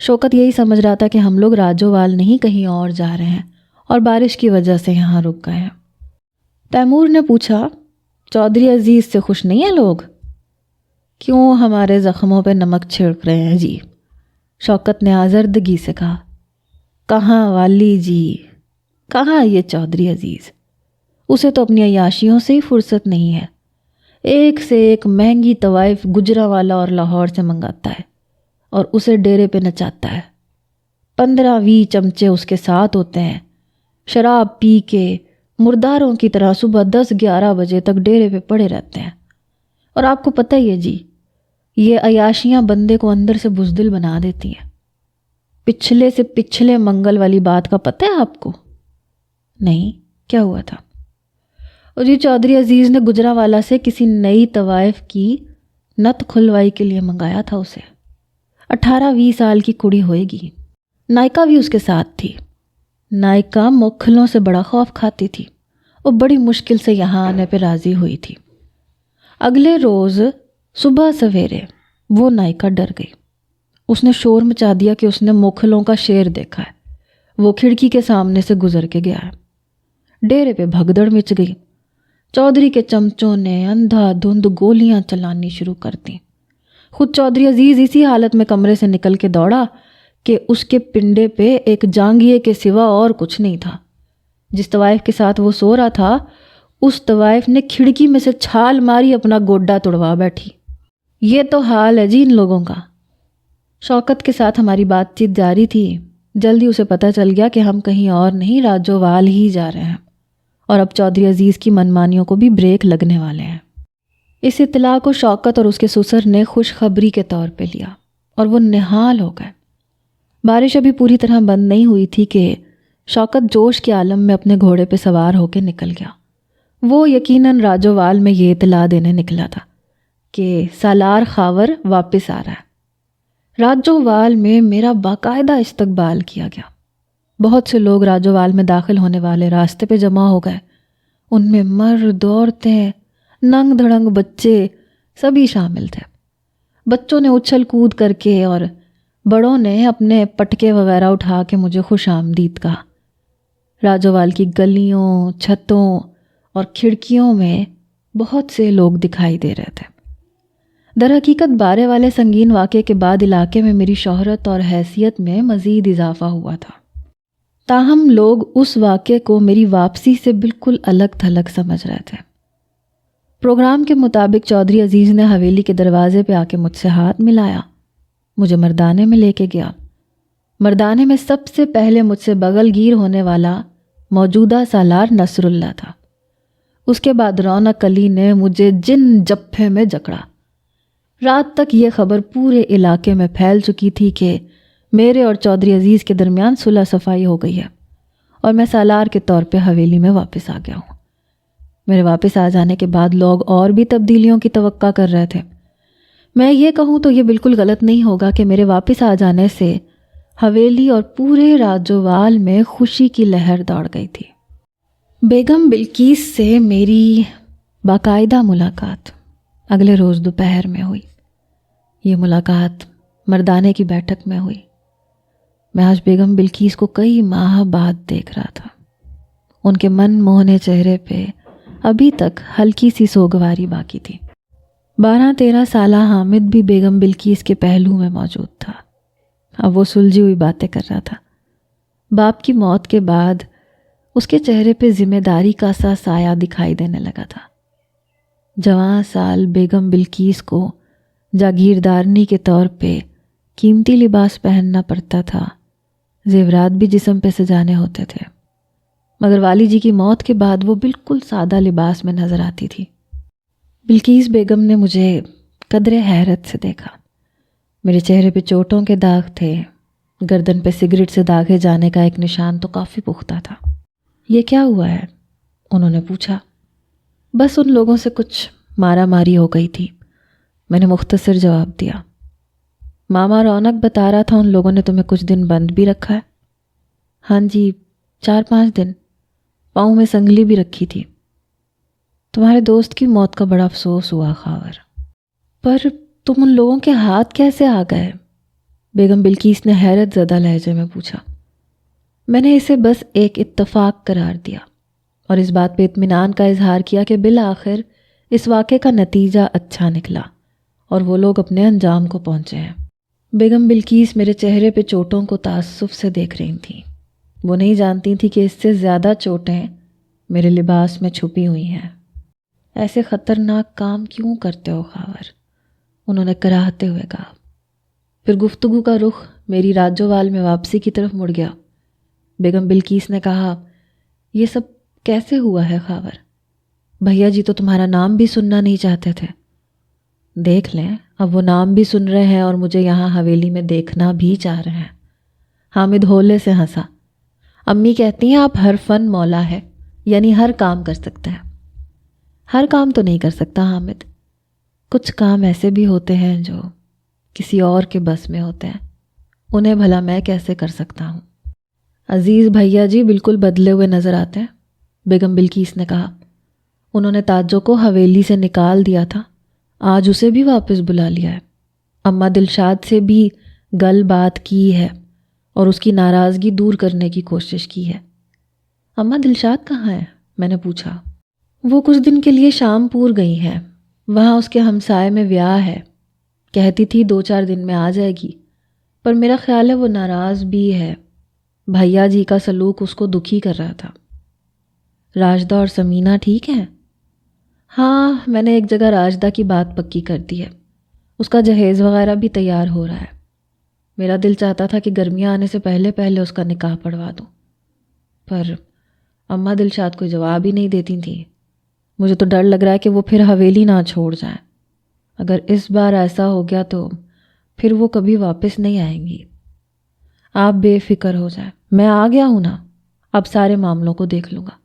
شوکت یہی سمجھ رہا تھا کہ ہم لوگ راجووال نہیں کہیں اور جا رہے ہیں اور بارش کی وجہ سے یہاں رک گئے ہیں۔ تیمور نے پوچھا، چودھری عزیز سے خوش نہیں ہیں لوگ؟ کیوں ہمارے زخموں پہ نمک چھڑک رہے ہیں جی؟ شوکت نے آزردگی سے کہا۔ کہاں والی جی، کہاں یہ چودھری عزیز؟ اسے تو اپنی عیاشیوں سے ہی فرصت نہیں ہے۔ ایک سے ایک مہنگی طوائف گجرانوالہ اور لاہور سے منگاتا ہے اور اسے ڈیرے پہ نچاتا ہے۔ 15-20 چمچے اس کے ساتھ ہوتے ہیں۔ شراب پی کے مرداروں کی طرح صبح 10-11 بجے تک ڈیرے پہ پڑے رہتے ہیں۔ اور آپ کو پتہ ہی ہے جی، یہ عیاشیاں بندے کو اندر سے بزدل بنا دیتی ہیں۔ پچھلے سے پچھلے منگل والی بات کا پتہ ہے آپ کو؟ نہیں، کیا ہوا تھا؟ اور یہ چودھری عزیز نے گجرانوالہ سے کسی نئی طوائف کی نت کھلوائی کے لیے منگایا تھا اسے۔ 18-20 سال کی کڑی ہوئے گی۔ نائکا بھی اس کے ساتھ تھی۔ نائکا موکھلوں سے بڑا خوف کھاتی تھی اور بڑی مشکل سے یہاں آنے پہ راضی ہوئی تھی۔ اگلے روز صبح سویرے وہ نائکا ڈر گئی۔ اس نے شور مچا دیا کہ اس نے موکھلوں کا شیر دیکھا ہے، وہ کھڑکی کے سامنے سے گزر کے گیا ہے۔ ڈیرے پہ بھگدڑ مچ گئی۔ چودھری کے چمچوں نے اندھا دھند گولیاں چلانی شروع کر دیں۔ خود چودھری عزیز اسی حالت میں کمرے سے نکل کے دوڑا کہ اس کے پنڈے پہ ایک جانگیے کے سوا اور کچھ نہیں تھا۔ جس طوائف کے ساتھ وہ سو رہا تھا، اس طوائف نے کھڑکی میں سے چھال ماری اپنا گوڈا توڑوا بیٹھی۔ یہ تو حال ہے جی ان لوگوں کا۔ شوکت کے ساتھ ہماری بات چیت جاری تھی۔ جلدی اسے پتہ چل گیا کہ ہم کہیں اور نہیں راجووال ہی جا رہے ہیں، اور اب چودھری عزیز کی منمانیوں کو بھی بریک لگنے والے ہیں۔ اس اطلاع کو شوکت اور اس کے سسر نے خوشخبری کے طور پہ لیا اور وہ نہال ہو گئے۔ بارش ابھی پوری طرح بند نہیں ہوئی تھی کہ شوکت جوش کے عالم میں اپنے گھوڑے پہ سوار ہو کے نکل گیا۔ وہ یقیناً راجووال میں یہ اطلاع دینے نکلا تھا کہ سالار خاور واپس آ رہا ہے۔ راجووال میں میرا باقاعدہ استقبال کیا گیا۔ بہت سے لوگ راجووال میں داخل ہونے والے راستے پہ جمع ہو گئے۔ ان میں مرد، عورتیں، ننگ دھڑنگ بچے سبھی شامل تھے۔ بچوں نے اچھل کود کر کے اور بڑوں نے اپنے پٹکے وغیرہ اٹھا کے مجھے خوش آمدید کہا۔ راجووال کی گلیوں، چھتوں اور کھڑکیوں میں بہت سے لوگ دکھائی دے رہے تھے۔ در حقیقت بارے والے سنگین واقعے کے بعد علاقے میں میری شہرت اور حیثیت میں مزید اضافہ ہوا تھا۔ تاہم لوگ اس واقعے کو میری واپسی سے بالکل الگ تھلگ سمجھ رہے تھے۔ پروگرام کے مطابق چودھری عزیز نے حویلی کے دروازے پہ آ کے مجھ سے ہاتھ ملایا، مجھے مردانے میں لے کے گیا۔ مردانے میں سب سے پہلے مجھ سے بغل گیر ہونے والا موجودہ سالار نصر اللہ تھا۔ اس کے بعد رونق علی نے مجھے جن جپھے میں جکڑا۔ رات تک یہ خبر پورے علاقے میں پھیل چکی تھی کہ میرے اور چودھری عزیز کے درمیان صلح صفائی ہو گئی ہے اور میں سالار کے طور پہ حویلی میں واپس آ گیا ہوں۔ میرے واپس آ جانے کے بعد لوگ اور بھی تبدیلیوں کی توقع کر رہے تھے۔ میں یہ کہوں تو یہ بالکل غلط نہیں ہوگا کہ میرے واپس آ جانے سے حویلی اور پورے راجووال میں خوشی کی لہر دوڑ گئی تھی۔ بیگم بلقیس سے میری باقاعدہ ملاقات اگلے روز دوپہر میں ہوئی۔ یہ ملاقات مردانے کی بیٹھک میں ہوئی۔ میں آج بیگم بلقیس کو کئی ماہ بعد دیکھ رہا تھا۔ ان کے من موہنے چہرے پہ ابھی تک ہلکی سی سوگواری باقی تھی۔ 12-13 سالہ حامد بھی بیگم بلقیس کے پہلو میں موجود تھا۔ اب وہ سلجھی ہوئی باتیں کر رہا تھا۔ باپ کی موت کے بعد اس کے چہرے پہ ذمہ داری کا سا سایہ دکھائی دینے لگا تھا۔ جوان سال بیگم بلقیس کو جاگیردارنی کے طور پہ قیمتی لباس پہننا پڑتا تھا، زیورات بھی جسم پہ سجانے ہوتے تھے، مگر والی جی کی موت کے بعد وہ بالکل سادہ لباس میں نظر آتی تھی۔ بلقیس بیگم نے مجھے قدر حیرت سے دیکھا۔ میرے چہرے پہ چوٹوں کے داغ تھے، گردن پہ سگریٹ سے داغے جانے کا ایک نشان تو کافی پختہ تھا۔ یہ کیا ہوا ہے؟ انہوں نے پوچھا۔ بس ان لوگوں سے کچھ مارا ماری ہو گئی تھی، میں نے مختصر جواب دیا۔ ماما رونق بتا رہا تھا ان لوگوں نے تمہیں کچھ دن بند بھی رکھا ہے۔ ہاں جی، 4-5 دن، پاؤں میں سنگلی بھی رکھی تھی۔ تمہارے دوست کی موت کا بڑا افسوس ہوا خاور، پر تم ان لوگوں کے ہاتھ کیسے آ گئے؟ بیگم بلقیس نے حیرت زدہ لہجے میں پوچھا۔ میں نے اسے بس ایک اتفاق قرار دیا اور اس بات پہ اطمینان کا اظہار کیا کہ بالآخر اس واقعے کا نتیجہ اچھا نکلا اور وہ لوگ اپنے انجام کو پہنچے ہیں۔ بیگم بلقیس میرے چہرے پہ چوٹوں کو تعصب سے دیکھ رہی تھیں۔ وہ نہیں جانتی تھی کہ اس سے زیادہ چوٹیں میرے لباس میں چھپی ہوئی ہیں۔ ایسے خطرناک کام کیوں کرتے ہو خاور؟ انہوں نے کراہتے ہوئے کہا۔ پھر گفتگو کا رخ میری راجووال میں واپسی کی طرف مڑ گیا۔ بیگم بلقیس نے کہا، یہ سب کیسے ہوا ہے خاور؟ بھیا جی تو تمہارا نام بھی سننا نہیں چاہتے تھے۔ دیکھ لیں، اب وہ نام بھی سن رہے ہیں اور مجھے یہاں حویلی میں دیکھنا بھی چاہ رہے ہیں۔ حامد ہولے سے ہنسا۔ امی کہتی ہیں آپ ہر فن مولا ہے، یعنی ہر کام کر سکتے ہیں۔ ہر کام تو نہیں کر سکتا حامد، کچھ کام ایسے بھی ہوتے ہیں جو کسی اور کے بس میں ہوتے ہیں، انہیں بھلا میں کیسے کر سکتا ہوں؟ عزیز بھیا جی بالکل بدلے ہوئے نظر آتے ہیں، بیگم بلقیس نے کہا۔ انہوں نے تاجو کو حویلی سے نکال دیا تھا، آج اسے بھی واپس بلا لیا ہے۔ اماں دلشاد سے بھی گل بات کی ہے اور اس کی ناراضگی دور کرنے کی کوشش کی ہے۔ اماں دلشاد کہاں ہے؟ میں نے پوچھا۔ وہ کچھ دن کے لیے شام پور گئی ہیں، وہاں اس کے ہمسائے میں بیاہ ہے، کہتی تھی 2-4 دن میں آ جائے گی، پر میرا خیال ہے وہ ناراض بھی ہے، بھیا جی کا سلوک اس کو دکھی کر رہا تھا۔ راجدہ اور سمینہ ٹھیک ہیں؟ ہاں، میں نے ایک جگہ راجدہ کی بات پکی کر دی ہے، اس کا جہیز وغیرہ بھی تیار ہو رہا ہے۔ میرا دل چاہتا تھا کہ گرمیاں آنے سے پہلے پہلے اس کا نکاح پڑھوا دوں، پر اماں دلشاد کوئی جواب ہی نہیں دیتی تھیں۔ مجھے تو ڈر لگ رہا ہے کہ وہ پھر حویلی نہ چھوڑ جائیں۔ اگر اس بار ایسا ہو گیا تو پھر وہ کبھی واپس نہیں آئیں گی۔ آپ بے فکر ہو جائیں، میں آ گیا ہوں نا، اب سارے معاملوں کو دیکھ لوں گا۔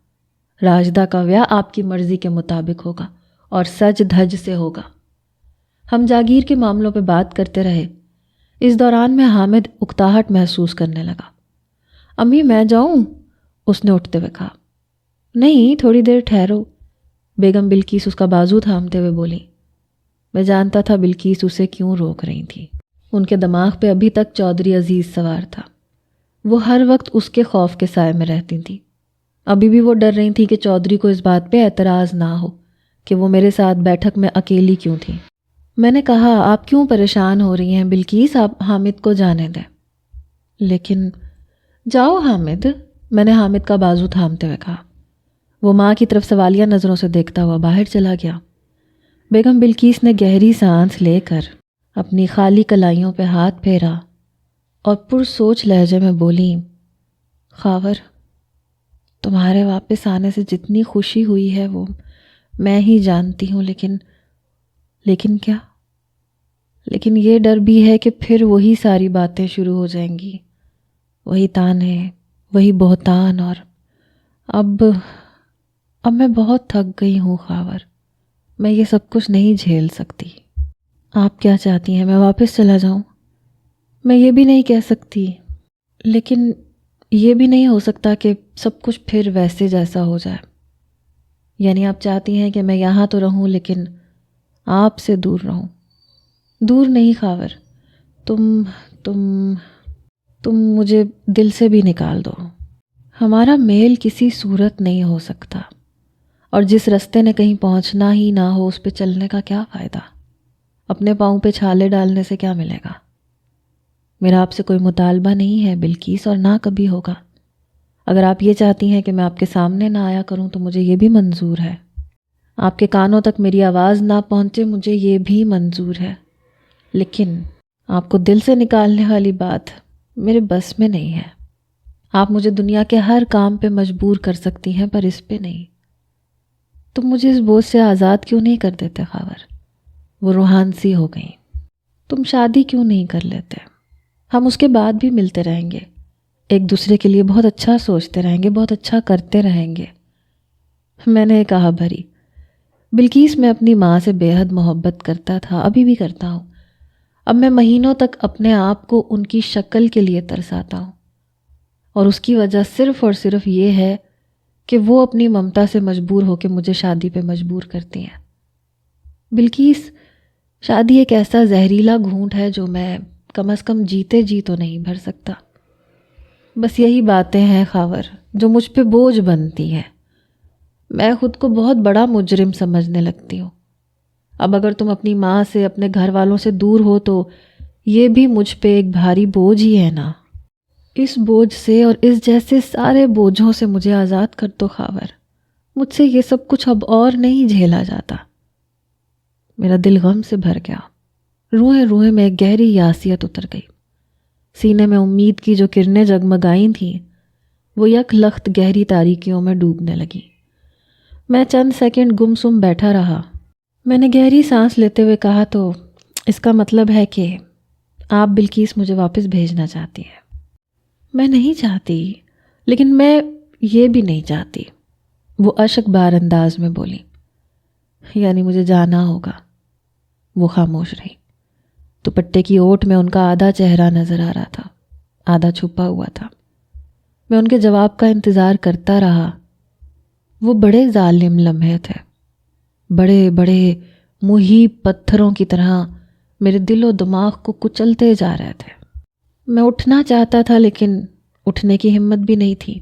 راجدہ کا بیاہ آپ کی مرضی کے مطابق ہوگا اور سج دھج سے ہوگا۔ ہم جاگیر کے معاملوں پہ بات کرتے رہے۔ اس دوران میں حامد اکتاہٹ محسوس کرنے لگا۔ امی میں جاؤں؟ اس نے اٹھتے ہوئے کہا۔ نہیں، تھوڑی دیر ٹھہرو، بیگم بلقیس اس کا بازو تھامتے ہوئے بولی۔ میں جانتا تھا بلقیس اسے کیوں روک رہی تھی۔ ان کے دماغ پہ ابھی تک چودھری عزیز سوار تھا، وہ ہر وقت اس کے خوف کے سائے میں رہتی تھی۔ ابھی بھی وہ ڈر رہی تھی کہ چودھری کو اس بات پہ اعتراض نہ ہو کہ وہ میرے ساتھ بیٹھک میں اکیلی کیوں تھی۔ میں نے کہا، آپ کیوں پریشان ہو رہی ہیں بلقیس، آپ حامد کو جانے دیں۔ لیکن جاؤ حامد، میں نے حامد کا بازو تھامتے ہوئے کہا۔ وہ ماں کی طرف سوالیہ نظروں سے دیکھتا ہوا باہر چلا گیا۔ بیگم بلقیس نے گہری سانس لے کر اپنی خالی کلائیوں پہ ہاتھ پھیرا اور پرسوچ لہجے میں بولی، خاور، تمہارے واپس آنے سے جتنی خوشی ہوئی ہے وہ میں ہی جانتی ہوں، لیکن کیا؟ لیکن یہ ڈر بھی ہے کہ پھر وہی ساری باتیں شروع ہو جائیں گی، وہی تانے، وہی بہتان، اور اب میں بہت تھک گئی ہوں خاور، میں یہ سب کچھ نہیں جھیل سکتی۔ آپ کیا چاہتی ہیں، میں واپس چلا جاؤں؟ میں یہ بھی نہیں کہہ سکتی، لیکن یہ بھی نہیں ہو سکتا کہ سب کچھ پھر ویسے جیسا ہو جائے۔ یعنی آپ چاہتی ہیں کہ میں یہاں تو رہوں لیکن آپ سے دور رہوں؟ دور نہیں خاور، تم مجھے دل سے بھی نکال دو۔ ہمارا میل کسی صورت نہیں ہو سکتا، اور جس رستے نے کہیں پہنچنا ہی نہ ہو اس پہ چلنے کا کیا فائدہ؟ اپنے پاؤں پہ چھالے ڈالنے سے کیا ملے گا؟ میرا آپ سے کوئی مطالبہ نہیں ہے بلقیس، اور نہ کبھی ہوگا۔ اگر آپ یہ چاہتی ہیں کہ میں آپ کے سامنے نہ آیا کروں تو مجھے یہ بھی منظور ہے۔ آپ کے کانوں تک میری آواز نہ پہنچے، مجھے یہ بھی منظور ہے، لیکن آپ کو دل سے نکالنے والی بات میرے بس میں نہیں ہے۔ آپ مجھے دنیا کے ہر کام پہ مجبور کر سکتی ہیں، پر اس پہ نہیں۔ تم مجھے اس بوجھ سے آزاد کیوں نہیں کر دیتے خاور؟ وہ روحان سی ہو گئی۔ تم شادی کیوں نہیں کر لیتے؟ ہم اس کے بعد بھی ملتے رہیں گے، ایک دوسرے کے لیے بہت اچھا سوچتے رہیں گے، بہت اچھا کرتے رہیں گے۔ میں نے کہا بھری، بلقیس میں اپنی ماں سے بے حد محبت کرتا تھا، ابھی بھی کرتا ہوں۔ اب میں مہینوں تک اپنے آپ کو ان کی شکل کے لیے ترساتا ہوں، اور اس کی وجہ صرف اور صرف یہ ہے کہ وہ اپنی ممتا سے مجبور ہو کے مجھے شادی پہ مجبور کرتی ہیں۔ بلقیس، شادی ایک ایسا زہریلا گھونٹ ہے جو میں کم از کم جیتے جی تو نہیں بھر سکتا۔ بس یہی باتیں ہیں خاور جو مجھ پہ بوجھ بنتی ہیں۔ میں خود کو بہت بڑا مجرم سمجھنے لگتی ہوں۔ اب اگر تم اپنی ماں سے، اپنے گھر والوں سے دور ہو تو یہ بھی مجھ پہ ایک بھاری بوجھ ہی ہے نا۔ اس بوجھ سے اور اس جیسے سارے بوجھوں سے مجھے آزاد کر دو خاور، مجھ سے یہ سب کچھ اب اور نہیں جھیلا جاتا۔ میرا دل غم سے بھر گیا، روئیں روئیں میں ایک گہری یاسیت اتر گئی۔ سینے میں امید کی جو کرنیں جگمگائیں تھیں وہ یک لخت گہری تاریکیوں میں ڈوبنے لگی۔ میں چند سیکنڈ گمسم بیٹھا رہا۔ میں نے گہری سانس لیتے ہوئے کہا، تو اس کا مطلب ہے کہ آپ بلقیس مجھے واپس بھیجنا چاہتی ہیں؟ میں نہیں چاہتی، لیکن میں یہ بھی نہیں چاہتی، وہ اشک بار انداز میں بولی۔ یعنی مجھے جانا ہوگا۔ وہ خاموش رہی۔ دوپٹے کی اوٹ میں ان کا آدھا چہرہ نظر آ رہا تھا، آدھا چھپا ہوا تھا۔ میں ان کے جواب کا انتظار کرتا رہا۔ وہ بڑے ظالم لمحے تھے، بڑے بڑے محیب پتھروں کی طرح میرے دل و دماغ کو کچلتے جا رہے تھے۔ میں اٹھنا چاہتا تھا لیکن اٹھنے کی ہمت بھی نہیں تھی۔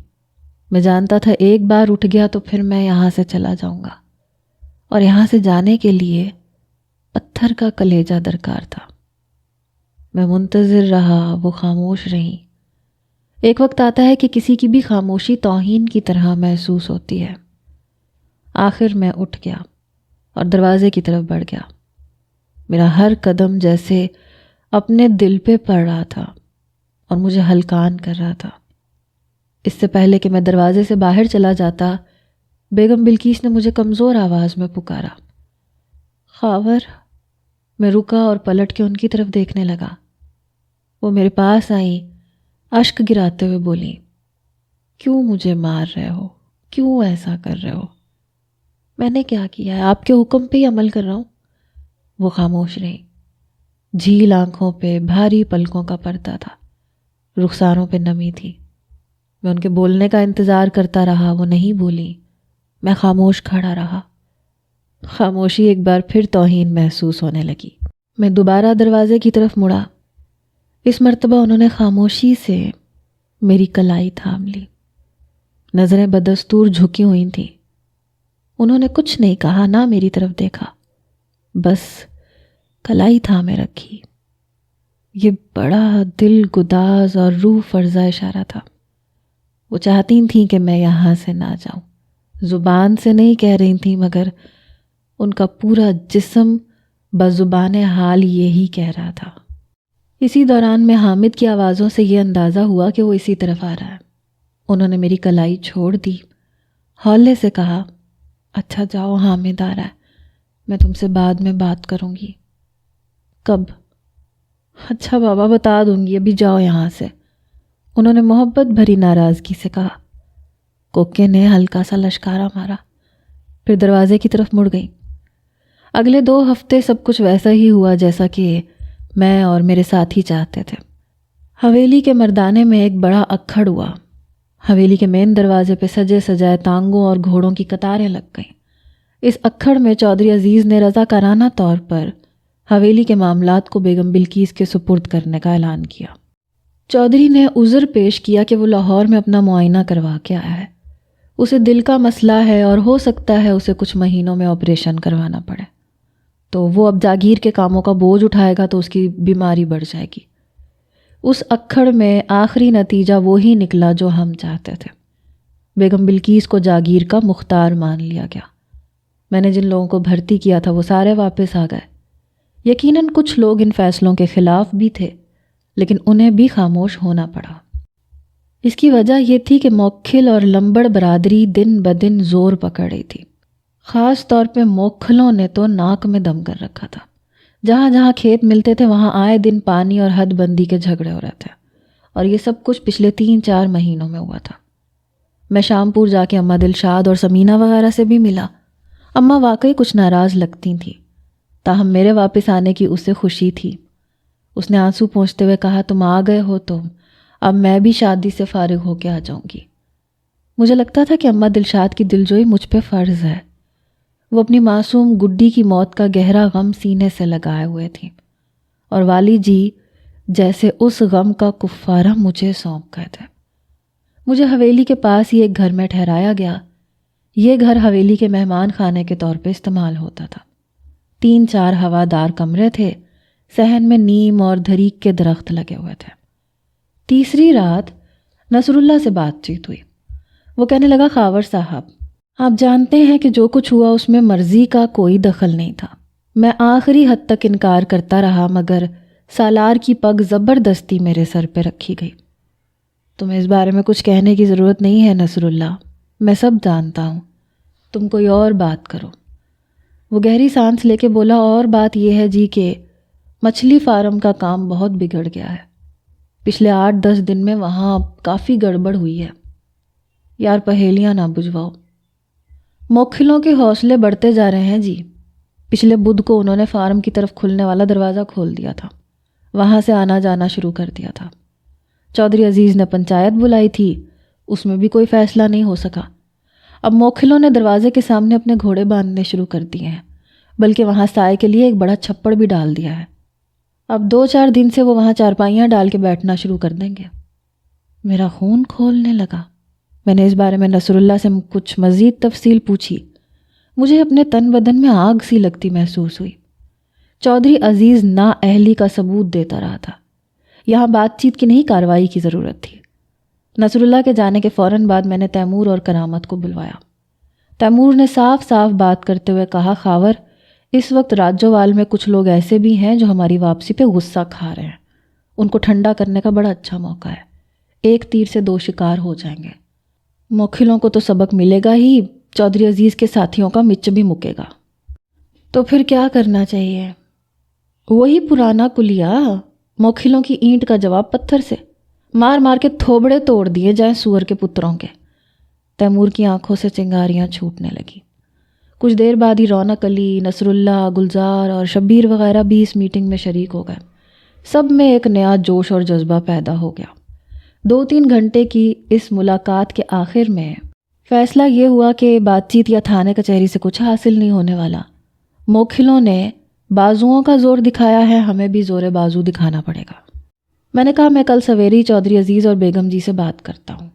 میں جانتا تھا ایک بار اٹھ گیا تو پھر میں یہاں سے چلا جاؤں گا، اور یہاں سے جانے کے لیے پتھر کا کلیجہ درکار تھا۔ میں منتظر رہا، وہ خاموش رہیں۔ ایک وقت آتا ہے کہ کسی کی بھی خاموشی توہین کی طرح محسوس ہوتی ہے۔ آخر میں اٹھ گیا اور دروازے کی طرف بڑھ گیا۔ میرا ہر قدم جیسے اپنے دل پہ پڑ رہا تھا اور مجھے ہلکان کر رہا تھا۔ اس سے پہلے کہ میں دروازے سے باہر چلا جاتا، بیگم بلقیس نے مجھے کمزور آواز میں پکارا، خاور۔ میں رکا اور پلٹ کے ان کی طرف دیکھنے لگا۔ وہ میرے پاس آئیں، اشک گراتے ہوئے بولی، کیوں مجھے مار رہے ہو؟ کیوں ایسا کر رہے ہو؟ میں نے کیا کیا ہے؟ آپ کے حکم پہ ہی عمل کر رہا ہوں۔ وہ خاموش رہی۔ جھیل آنکھوں پہ بھاری پلکوں کا پردہ تھا، رخساروں پہ نمی تھی۔ میں ان کے بولنے کا انتظار کرتا رہا، وہ نہیں بولی۔ میں خاموش کھڑا رہا۔ خاموشی ایک بار پھر توہین محسوس ہونے لگی۔ میں دوبارہ دروازے کی طرف مڑا۔ اس مرتبہ انہوں نے خاموشی سے میری کلائی تھام لی۔ نظریں بدستور جھکی ہوئی تھیں۔ انہوں نے کچھ نہیں کہا، نہ میری طرف دیکھا، بس کلائی تھامے رکھی۔ یہ بڑا دل گداز اور روح فرزا اشارہ تھا۔ وہ چاہتی تھیں کہ میں یہاں سے نہ جاؤں، زبان سے نہیں کہہ رہی تھیں، مگر ان کا پورا جسم بزبان حال یہی کہہ رہا تھا۔ اسی دوران میں حامد کی آوازوں سے یہ اندازہ ہوا کہ وہ اسی طرف آ رہا ہے۔ انہوں نے میری کلائی چھوڑ دی، ہولے سے کہا، اچھا جاؤ، حامد آ رہا ہے، میں تم سے بعد میں بات کروں گی۔ کب؟ اچھا بابا، بتا دوں گی، ابھی جاؤ یہاں سے، انہوں نے محبت بھری ناراضگی سے کہا۔ کوکے نے ہلکا سا لشکارا مارا، پھر دروازے کی طرف مڑ گئی۔ اگلے 2 ہفتے سب کچھ ویسا ہی ہوا جیسا کہ میں اور میرے ساتھی چاہتے تھے۔ حویلی کے مردانے میں ایک بڑا اکھڑ ہوا۔ حویلی کے مین دروازے پہ سجے سجائے تانگوں اور گھوڑوں کی قطاریں لگ گئیں۔ اس اکھڑ میں چودھری عزیز نے رضاکارانہ طور پر حویلی کے معاملات کو بیگم بلقیس کے سپرد کرنے کا اعلان کیا۔ چودھری نے عذر پیش کیا کہ وہ لاہور میں اپنا معائنہ کروا کے آیا ہے، اسے دل کا مسئلہ ہے اور ہو سکتا ہے اسے کچھ مہینوں میں آپریشن کروانا پڑے، تو وہ اب جاگیر کے کاموں کا بوجھ اٹھائے گا تو اس کی بیماری بڑھ جائے گی۔ اس اکھڑ میں آخری نتیجہ وہی نکلا جو ہم چاہتے تھے۔ بیگم بلقیس کو جاگیر کا مختار مان لیا گیا۔ میں نے جن لوگوں کو بھرتی کیا تھا وہ سارے واپس آ گئے۔ یقیناً کچھ لوگ ان فیصلوں کے خلاف بھی تھے، لیکن انہیں بھی خاموش ہونا پڑا۔ اس کی وجہ یہ تھی کہ موکھل اور لمبڑ برادری دن بدن زور پکڑ رہی تھی۔ خاص طور پہ موکھلوں نے تو ناک میں دم کر رکھا تھا۔ جہاں جہاں کھیت ملتے تھے وہاں آئے دن پانی اور حد بندی کے جھگڑے ہو رہے تھے، اور یہ سب کچھ پچھلے 3-4 مہینوں میں ہوا تھا۔ میں شامپور جا کے اماں دلشاد اور سمینہ وغیرہ سے بھی ملا۔ اماں واقعی کچھ ناراض لگتی تھیں، تاہم میرے واپس آنے کی اسے خوشی تھی۔ اس نے آنسو پونچھتے ہوئے کہا، تم آ گئے ہو تو اب میں بھی شادی سے فارغ ہو کے آ جاؤں گی۔ مجھے لگتا تھا کہ اماں دلشاد کی دلجوئی مجھ پہ فرض ہے۔ وہ اپنی معصوم گڈی کی موت کا گہرا غم سینے سے لگائے ہوئے تھیں، اور والی جی جیسے اس غم کا کفارہ مجھے سونپ گئے تھے۔ مجھے حویلی کے پاس ہی ایک گھر میں ٹھہرایا گیا۔ یہ گھر حویلی کے مہمان خانے کے طور پہ استعمال ہوتا تھا۔ 3-4 ہوادار کمرے تھے، صحن میں نیم اور دھریک کے درخت لگے ہوئے تھے۔ تیسری رات نصر اللہ سے بات چیت ہوئی۔ وہ کہنے لگا، خاور صاحب، آپ جانتے ہیں کہ جو کچھ ہوا اس میں مرضی کا کوئی دخل نہیں تھا۔ میں آخری حد تک انکار کرتا رہا، مگر سالار کی پگ زبردستی میرے سر پہ رکھی گئی۔ تمہیں اس بارے میں کچھ کہنے کی ضرورت نہیں ہے نصر اللہ، میں سب جانتا ہوں، تم کوئی اور بات کرو۔ وہ گہری سانس لے کے بولا، اور بات یہ ہے جی کہ مچھلی فارم کا کام بہت بگڑ گیا ہے۔ پچھلے 8-10 دن میں وہاں کافی گڑبڑ ہوئی ہے۔ یار پہیلیاں نہ بجھواؤ، موکھلوں کے حوصلے بڑھتے جا رہے ہیں جی۔ پچھلے بدھ کو انہوں نے فارم کی طرف کھلنے والا دروازہ کھول دیا تھا، وہاں سے آنا جانا شروع کر دیا تھا۔ چودھری عزیز نے پنچایت بلائی تھی، اس میں بھی کوئی فیصلہ نہیں ہو سکا۔ اب موکھلوں نے دروازے کے سامنے اپنے گھوڑے باندھنے شروع کر دیے ہیں، بلکہ وہاں سائے کے لیے ایک بڑا چھپڑ بھی ڈال دیا ہے۔ اب 2-4 دن سے وہ وہاں چارپائیاں ڈال کے بیٹھنا شروع کر دیں گے۔ میرا خون کھولنے لگا۔ میں نے اس بارے میں نصر اللہ سے کچھ مزید تفصیل پوچھی۔ مجھے اپنے تن بدن میں آگ سی لگتی محسوس ہوئی۔ چودھری عزیز نااہلی کا ثبوت دیتا رہا تھا۔ یہاں بات چیت کی نہیں، کارروائی کی ضرورت تھی۔ نصر اللہ کے جانے کے فوراً بعد میں نے تیمور اور کرامت کو بلوایا۔ تیمور نے صاف صاف بات کرتے ہوئے کہا، خاور، اس وقت راجوال میں کچھ لوگ ایسے بھی ہیں جو ہماری واپسی پہ غصہ کھا رہے ہیں۔ ان کو ٹھنڈا کرنے کا بڑا اچھا موقع ہے۔ ایک تیر سے 2 شکار ہو جائیں گے۔ موکھلوں کو تو سبق ملے گا ہی، چودھری عزیز کے ساتھیوں کا مچ بھی مکے گا۔ تو پھر کیا کرنا چاہیے؟ وہی پرانا کلیا، موکھلوں کی اینٹ کا جواب پتھر سے، مار مار کے تھوبڑے توڑ دیے جائیں سور کے پتروں کے۔ تیمور کی آنکھوں سے چنگاریاں چھوٹنے لگی۔ کچھ دیر بعد ہی رونق علی، نصر اللہ، گلزار اور شبیر وغیرہ بھی اس میٹنگ میں شریک ہو گئے۔ سب میں ایک نیا جوش اور جذبہ پیدا ہو گیا۔ 2-3 گھنٹے کی اس ملاقات کے آخر میں فیصلہ یہ ہوا کہ بات چیت یا تھانے کچہری سے کچھ حاصل نہیں ہونے والا۔ موکھلوں نے بازوؤں کا زور دکھایا ہے، ہمیں بھی زور بازو دکھانا پڑے گا۔ میں نے کہا، میں کل سویرے چودھری عزیز اور بیگم جی سے بات کرتا ہوں۔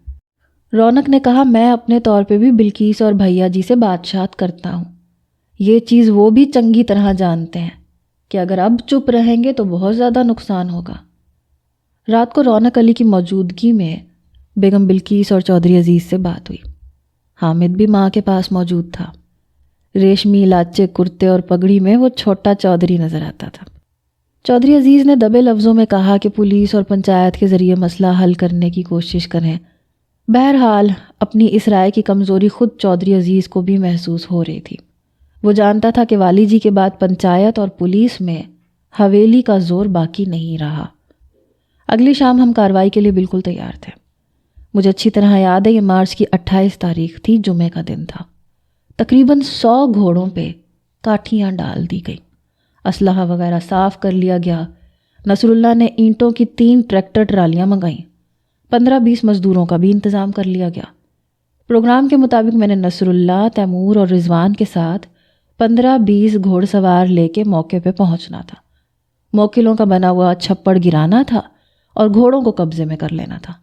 رونق نے کہا، میں اپنے طور پہ بھی بلقیس اور بھیا جی سے بادشاہت کرتا ہوں۔ یہ چیز وہ بھی چنگی طرح جانتے ہیں کہ اگر اب چپ رہیں گے تو بہت زیادہ نقصان ہوگا۔ رات کو رونق علی کی موجودگی میں بیگم بلقیس اور چودھری عزیز سے بات ہوئی۔ حامد بھی ماں کے پاس موجود تھا۔ ریشمی لاچے کرتے اور پگڑی میں وہ چھوٹا چودھری نظر آتا تھا۔ چودھری عزیز نے دبے لفظوں میں کہا کہ پولیس اور پنچایت کے ذریعے مسئلہ حل کرنے کی کوشش کریں۔ بہرحال اپنی اس رائے کی کمزوری خود چودھری عزیز کو بھی محسوس ہو رہی تھی۔ وہ جانتا تھا کہ والی جی کے بعد پنچایت اور پولیس میں حویلی کا زور باقی نہیں رہا۔ اگلی شام ہم کارروائی کے لیے بالکل تیار تھے۔ مجھے اچھی طرح یاد ہے، یہ مارچ کی 28 تاریخ تھی، جمعے کا دن تھا۔ تقریباً 100 گھوڑوں پہ کاٹھیاں ڈال دی گئی، اسلحہ وغیرہ صاف کر لیا گیا۔ نصر اللہ نے اینٹوں کی 3 ٹریکٹر ٹرالیاں منگائیں۔ 15-20 مزدوروں کا بھی انتظام کر لیا گیا۔ پروگرام کے مطابق میں نے نصر اللہ، تیمور اور رضوان کے ساتھ 15-20 گھوڑ سوار لے کے موقع پہ پہنچنا تھا۔ موکلوں کا بنا ہوا چھپڑ گرانا تھا اور گھوڑوں کو قبضے میں کر لینا تھا۔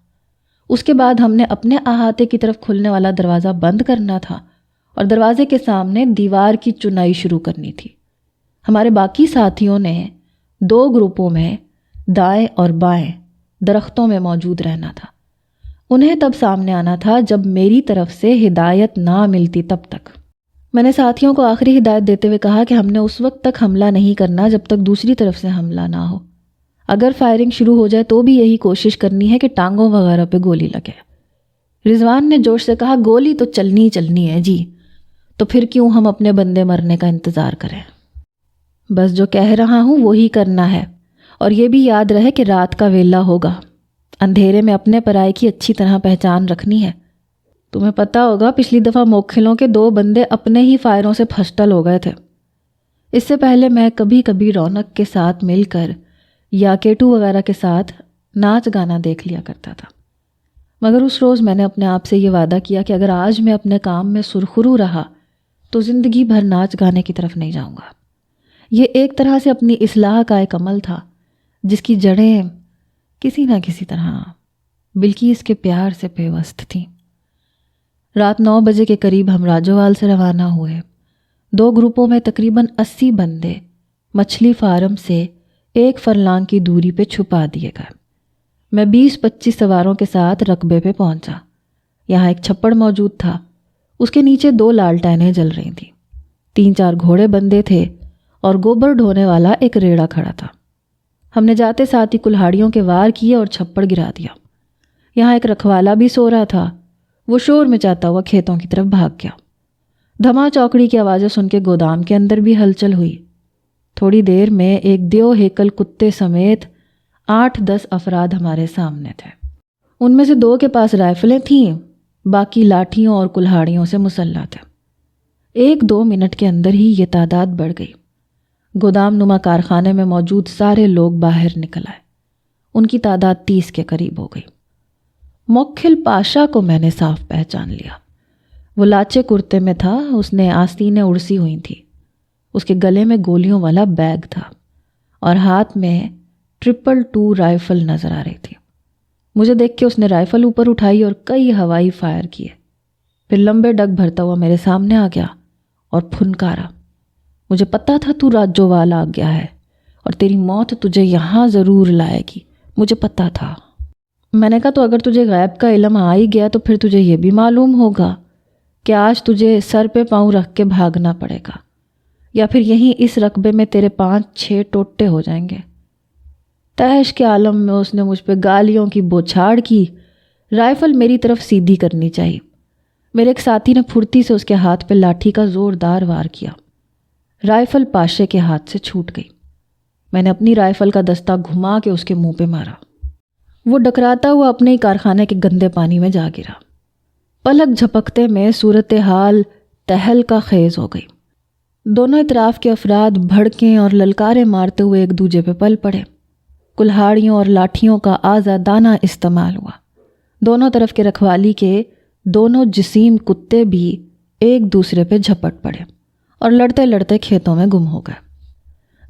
اس کے بعد ہم نے اپنے احاطے کی طرف کھلنے والا دروازہ بند کرنا تھا اور دروازے کے سامنے دیوار کی چنائی شروع کرنی تھی۔ ہمارے باقی ساتھیوں نے 2 گروپوں میں دائیں اور بائیں درختوں میں موجود رہنا تھا۔ انہیں تب سامنے آنا تھا جب میری طرف سے ہدایت نہ ملتی، تب تک۔ میں نے ساتھیوں کو آخری ہدایت دیتے ہوئے کہا کہ ہم نے اس وقت تک حملہ نہیں کرنا جب تک دوسری طرف سے حملہ نہ ہو۔ اگر فائرنگ شروع ہو جائے تو بھی یہی کوشش کرنی ہے کہ ٹانگوں وغیرہ پہ گولی لگے۔ رضوان نے جوش سے کہا، گولی تو چلنی چلنی ہے جی، تو پھر کیوں ہم اپنے بندے مرنے کا انتظار کریں؟ بس جو کہہ رہا ہوں وہی کرنا ہے، اور یہ بھی یاد رہے کہ رات کا ویلا ہوگا۔ اندھیرے میں اپنے پرائے کی اچھی طرح پہچان رکھنی ہے۔ تمہیں پتہ ہوگا پچھلی دفعہ موکھلوں کے 2 بندے اپنے ہی فائروں سے پھسٹل ہو گئے تھے۔ اس سے پہلے میں کبھی کبھی رونق کے ساتھ مل کر یا کیٹو وغیرہ کے ساتھ ناچ گانا دیکھ لیا کرتا تھا، مگر اس روز میں نے اپنے آپ سے یہ وعدہ کیا کہ اگر آج میں اپنے کام میں سرخرو رہا تو زندگی بھر ناچ گانے کی طرف نہیں جاؤں گا۔ یہ ایک طرح سے اپنی اصلاح کا ایک عمل تھا جس کی جڑیں کسی نہ کسی طرح بلقیس کے پیار سے پیوست تھیں۔ رات 9 بجے کے قریب ہم راجوال سے روانہ ہوئے۔ 2 گروپوں میں تقریباً 80 بندے مچھلی فارم سے 1 فرلانگ کی دوری پہ چھپا دیے گئے۔ میں 20-25 سواروں کے ساتھ رقبے پہ پہنچا۔ یہاں ایک چھپڑ موجود تھا، اس کے نیچے 2 لالٹینیں جل رہی تھیں۔ 3-4 گھوڑے بندھے تھے اور گوبر ڈھونے والا ایک ریڑا کھڑا تھا۔ ہم نے جاتے ساتھ ہی کلہاڑیوں کے وار کیے اور چھپڑ گرا دیا۔ یہاں ایک رکھوالا بھی سو رہا تھا، وہ شور مچاتا ہوا کھیتوں کی طرف بھاگ گیا۔ دھما چوکڑی کی آوازیں سن کے گودام کے اندر بھی ہلچل ہوئی۔ تھوڑی دیر میں ایک دیو ہیکل کتے سمیت 8-10 افراد ہمارے سامنے تھے۔ ان میں سے 2 کے پاس رائفلیں تھیں، باقی لاٹھیوں اور کلہاڑیوں سے مسلح تھے۔ 1-2 منٹ کے اندر ہی یہ تعداد بڑھ گئی۔ گودام نما کارخانے میں موجود سارے لوگ باہر نکل آئے۔ ان کی تعداد 30 کے قریب ہو گئی۔ موکھل پاشا کو میں نے صاف پہچان لیا۔ وہ لاچے کرتے میں تھا، اس نے آستینیں اڑسی ہوئی تھیں، اس کے گلے میں گولیوں والا بیگ تھا اور ہاتھ میں 222 رائفل نظر آ رہی تھی۔ مجھے دیکھ کے اس نے رائفل اوپر اٹھائی اور کئی ہوائی فائر کیے، پھر لمبے ڈگ بھرتا ہوا میرے سامنے آ گیا اور پھنکارا، مجھے پتا تھا تو راجوال آ گیا ہے اور تیری موت تجھے یہاں ضرور لائے گی، مجھے پتا تھا۔ میں نے کہا تو اگر تجھے غیب کا علم آ ہی گیا تو پھر تجھے یہ بھی معلوم ہوگا کہ آج تجھے سر پہ پاؤں رکھ کے بھاگنا پڑے گا، یا پھر یہیں اس رقبے میں تیرے 5-6 ٹوٹے ہو جائیں گے۔ تحش کے عالم میں اس نے مجھ پہ گالیوں کی بوچھاڑ کی۔ رائفل میری طرف سیدھی کرنی چاہیے۔ میرے ایک ساتھی نے پھرتی سے اس کے ہاتھ پہ لاٹھی کا زوردار وار کیا۔ رائفل پاشے کے ہاتھ سے چھوٹ گئی۔ میں نے اپنی رائفل کا دستہ گھما کے اس کے منہ پہ مارا۔ وہ ڈکراتا ہوا اپنے ہی کارخانے کے گندے پانی میں جا گرا۔ پلک جھپکتے میں صورتحال تہلکہ خیز ہو گئی۔ دونوں اطراف کے افراد بھڑکیں اور للکاریں مارتے ہوئے ایک دوسرے پہ پل پڑے۔ کلہاڑیوں اور لاٹھیوں کا آزادانہ استعمال ہوا۔ دونوں طرف کے رکھوالی کے دونوں جسیم کتے بھی ایک دوسرے پہ جھپٹ پڑے اور لڑتے لڑتے کھیتوں میں گم ہو گئے۔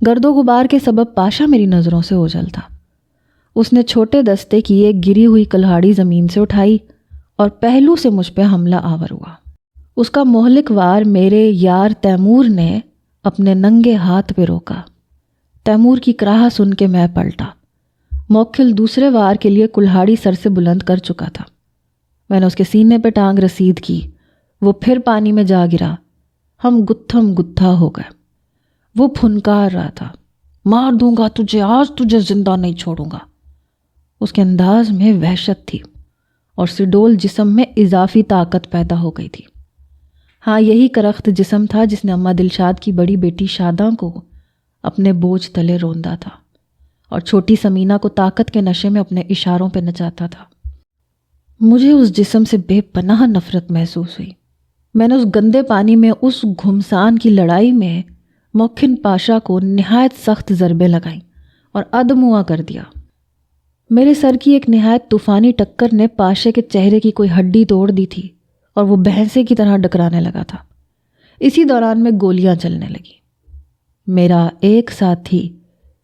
گرد و غبار کے سبب پاشا میری نظروں سے اوجھل تھا۔ اس نے چھوٹے دستے کی ایک گری ہوئی کلہاڑی زمین سے اٹھائی اور پہلو سے مجھ پہ حملہ آور ہوا۔ اس کا مہلک وار میرے یار تیمور نے اپنے ننگے ہاتھ پہ روکا۔ تیمور کی کراہ سن کے میں پلٹا۔ موکھل دوسرے وار کے لیے کلہاڑی سر سے بلند کر چکا تھا۔ میں نے اس کے سینے پہ ٹانگ رسید کی۔ وہ پھر پانی میں جا گرا۔ ہم گتھم گتھا ہو گئے۔ وہ پھنکار رہا تھا، مار دوں گا تجھے، آج تجھے زندہ نہیں چھوڑوں گا۔ اس کے انداز میں وحشت تھی اور سڈول جسم میں اضافی طاقت پیدا ہو گئی تھی۔ ہاں، یہی کرخت جسم تھا جس نے اماں دلشاد کی بڑی بیٹی شاداں کو اپنے بوجھ تلے روندا تھا اور چھوٹی سمینہ کو طاقت کے نشے میں اپنے اشاروں پہ نچاتا تھا۔ مجھے اس جسم سے بے پناہ نفرت محسوس ہوئی۔ میں نے اس گندے پانی میں، اس گھمسان کی لڑائی میں موکھن پاشا کو نہایت سخت ضربیں لگائیں اور ادموا کر دیا۔ میرے سر کی ایک نہایت طوفانی ٹکر نے پاشے کے چہرے کی کوئی ہڈی توڑ دی تھی اور وہ بھینسے کی طرح ڈکرانے لگا تھا۔ اسی دوران میں گولیاں چلنے لگیں۔ میرا ایک ساتھی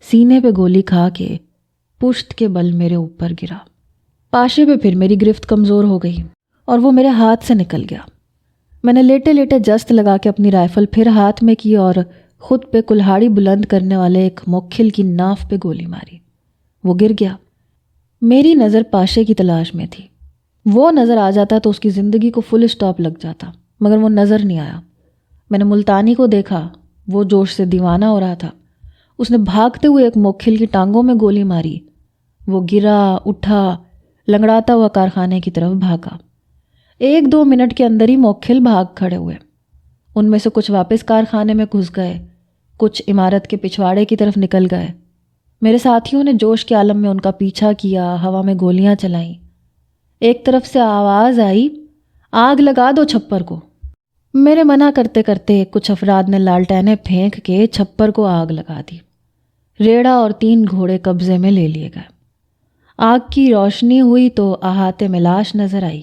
سینے پہ گولی کھا کے پشت کے بل میرے اوپر گرا۔ پاشے پہ پھر میری گرفت کمزور ہو گئی اور وہ میرے ہاتھ سے نکل گیا۔ میں نے لیٹے لیٹے جست لگا کے اپنی رائفل پھر ہاتھ میں کی اور خود پہ کلہاڑی بلند کرنے والے ایک موکھل کی ناف پہ گولی ماری۔ وہ گر گیا۔ میری نظر پاشے کی تلاش میں تھی۔ وہ نظر آ جاتا تو اس کی زندگی کو فل اسٹاپ لگ جاتا، مگر وہ نظر نہیں آیا۔ میں نے ملتانی کو دیکھا، وہ جوش سے دیوانہ ہو رہا تھا۔ اس نے بھاگتے ہوئے ایک موکھل کی ٹانگوں میں گولی ماری۔ وہ گرا، اٹھا، لنگڑاتا ہوا کارخانے کی طرف بھاگا۔ 1-2 منٹ کے اندر ہی موکھل بھاگ کھڑے ہوئے۔ ان میں سے کچھ واپس کارخانے میں گھس گئے، کچھ عمارت کے پچھواڑے کی طرف نکل گئے۔ میرے ساتھیوں نے جوش کے عالم میں ان کا پیچھا کیا، ہوا میں گولیاں چلائیں۔ ایک طرف سے آواز آئی، آگ لگا دو چھپر کو۔ میرے منع کرتے کرتے کچھ افراد نے لالٹینیں پھینک کے چھپر کو آگ لگا دی۔ ریڑھا اور 3 گھوڑے قبضے میں لے لیے گئے۔ آگ کی روشنی ہوئی تو احاطے میں لاش نظر آئی۔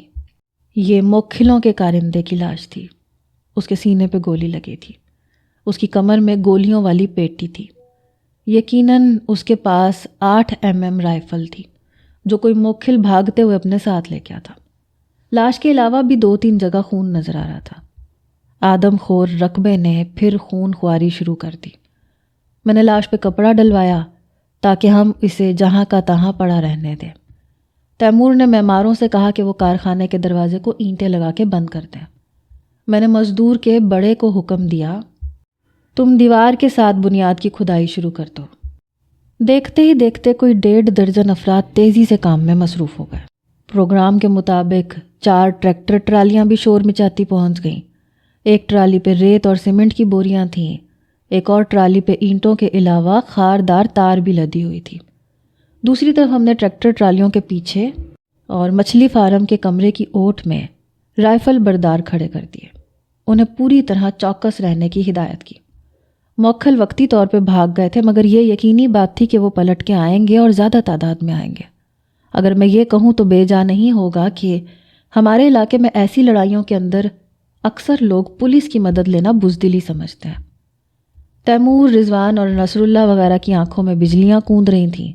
یہ موکھلوں کے کارندے کی لاش تھی۔ اس کے سینے پہ گولی لگی تھی۔ اس کی کمر میں گولیوں والی پیٹی تھی۔ یقیناً اس کے پاس 8 mm رائفل تھی جو کوئی موکھل بھاگتے ہوئے اپنے ساتھ لے گیا تھا۔ لاش کے علاوہ بھی 2-3 جگہ خون نظر آ رہا تھا۔ آدم خور رقبے نے پھر خون خواری شروع کر دی۔ میں نے لاش پہ کپڑا ڈلوایا تاکہ ہم اسے جہاں کا تہاں پڑا رہنے دیں۔ تیمور نے معماروں سے کہا کہ وہ کارخانے کے دروازے کو اینٹیں لگا کے بند کر دیں۔ میں نے مزدور کے بڑے کو حکم دیا، تم دیوار کے ساتھ بنیاد کی کھدائی شروع کر دو۔ دیکھتے ہی دیکھتے کوئی 1.5 درجن افراد تیزی سے کام میں مصروف ہو گئے۔ پروگرام کے مطابق 4 ٹریکٹر ٹرالیاں بھی شور مچاتی پہنچ گئیں۔ ایک ٹرالی پہ ریت اور سیمنٹ کی بوریاں تھیں، ایک اور ٹرالی پہ اینٹوں کے علاوہ خاردار تار بھی لدی ہوئی تھی۔ دوسری طرف ہم نے ٹریکٹر ٹرالیوں کے پیچھے اور مچھلی فارم کے کمرے کی اوٹ میں رائفل بردار کھڑے کر دیے۔ انہیں پوری طرح چوکس رہنے کی ہدایت کی۔ موکھل وقتی طور پہ بھاگ گئے تھے، مگر یہ یقینی بات تھی کہ وہ پلٹ کے آئیں گے اور زیادہ تعداد میں آئیں گے۔ اگر میں یہ کہوں تو بے جا نہیں ہوگا کہ ہمارے علاقے میں ایسی لڑائیوں کے اندر اکثر لوگ پولیس کی مدد لینا بزدلی سمجھتے ہیں۔ تیمور، رضوان اور نصر اللہ وغیرہ کی آنکھوں میں بجلیاں کوند رہی تھیں۔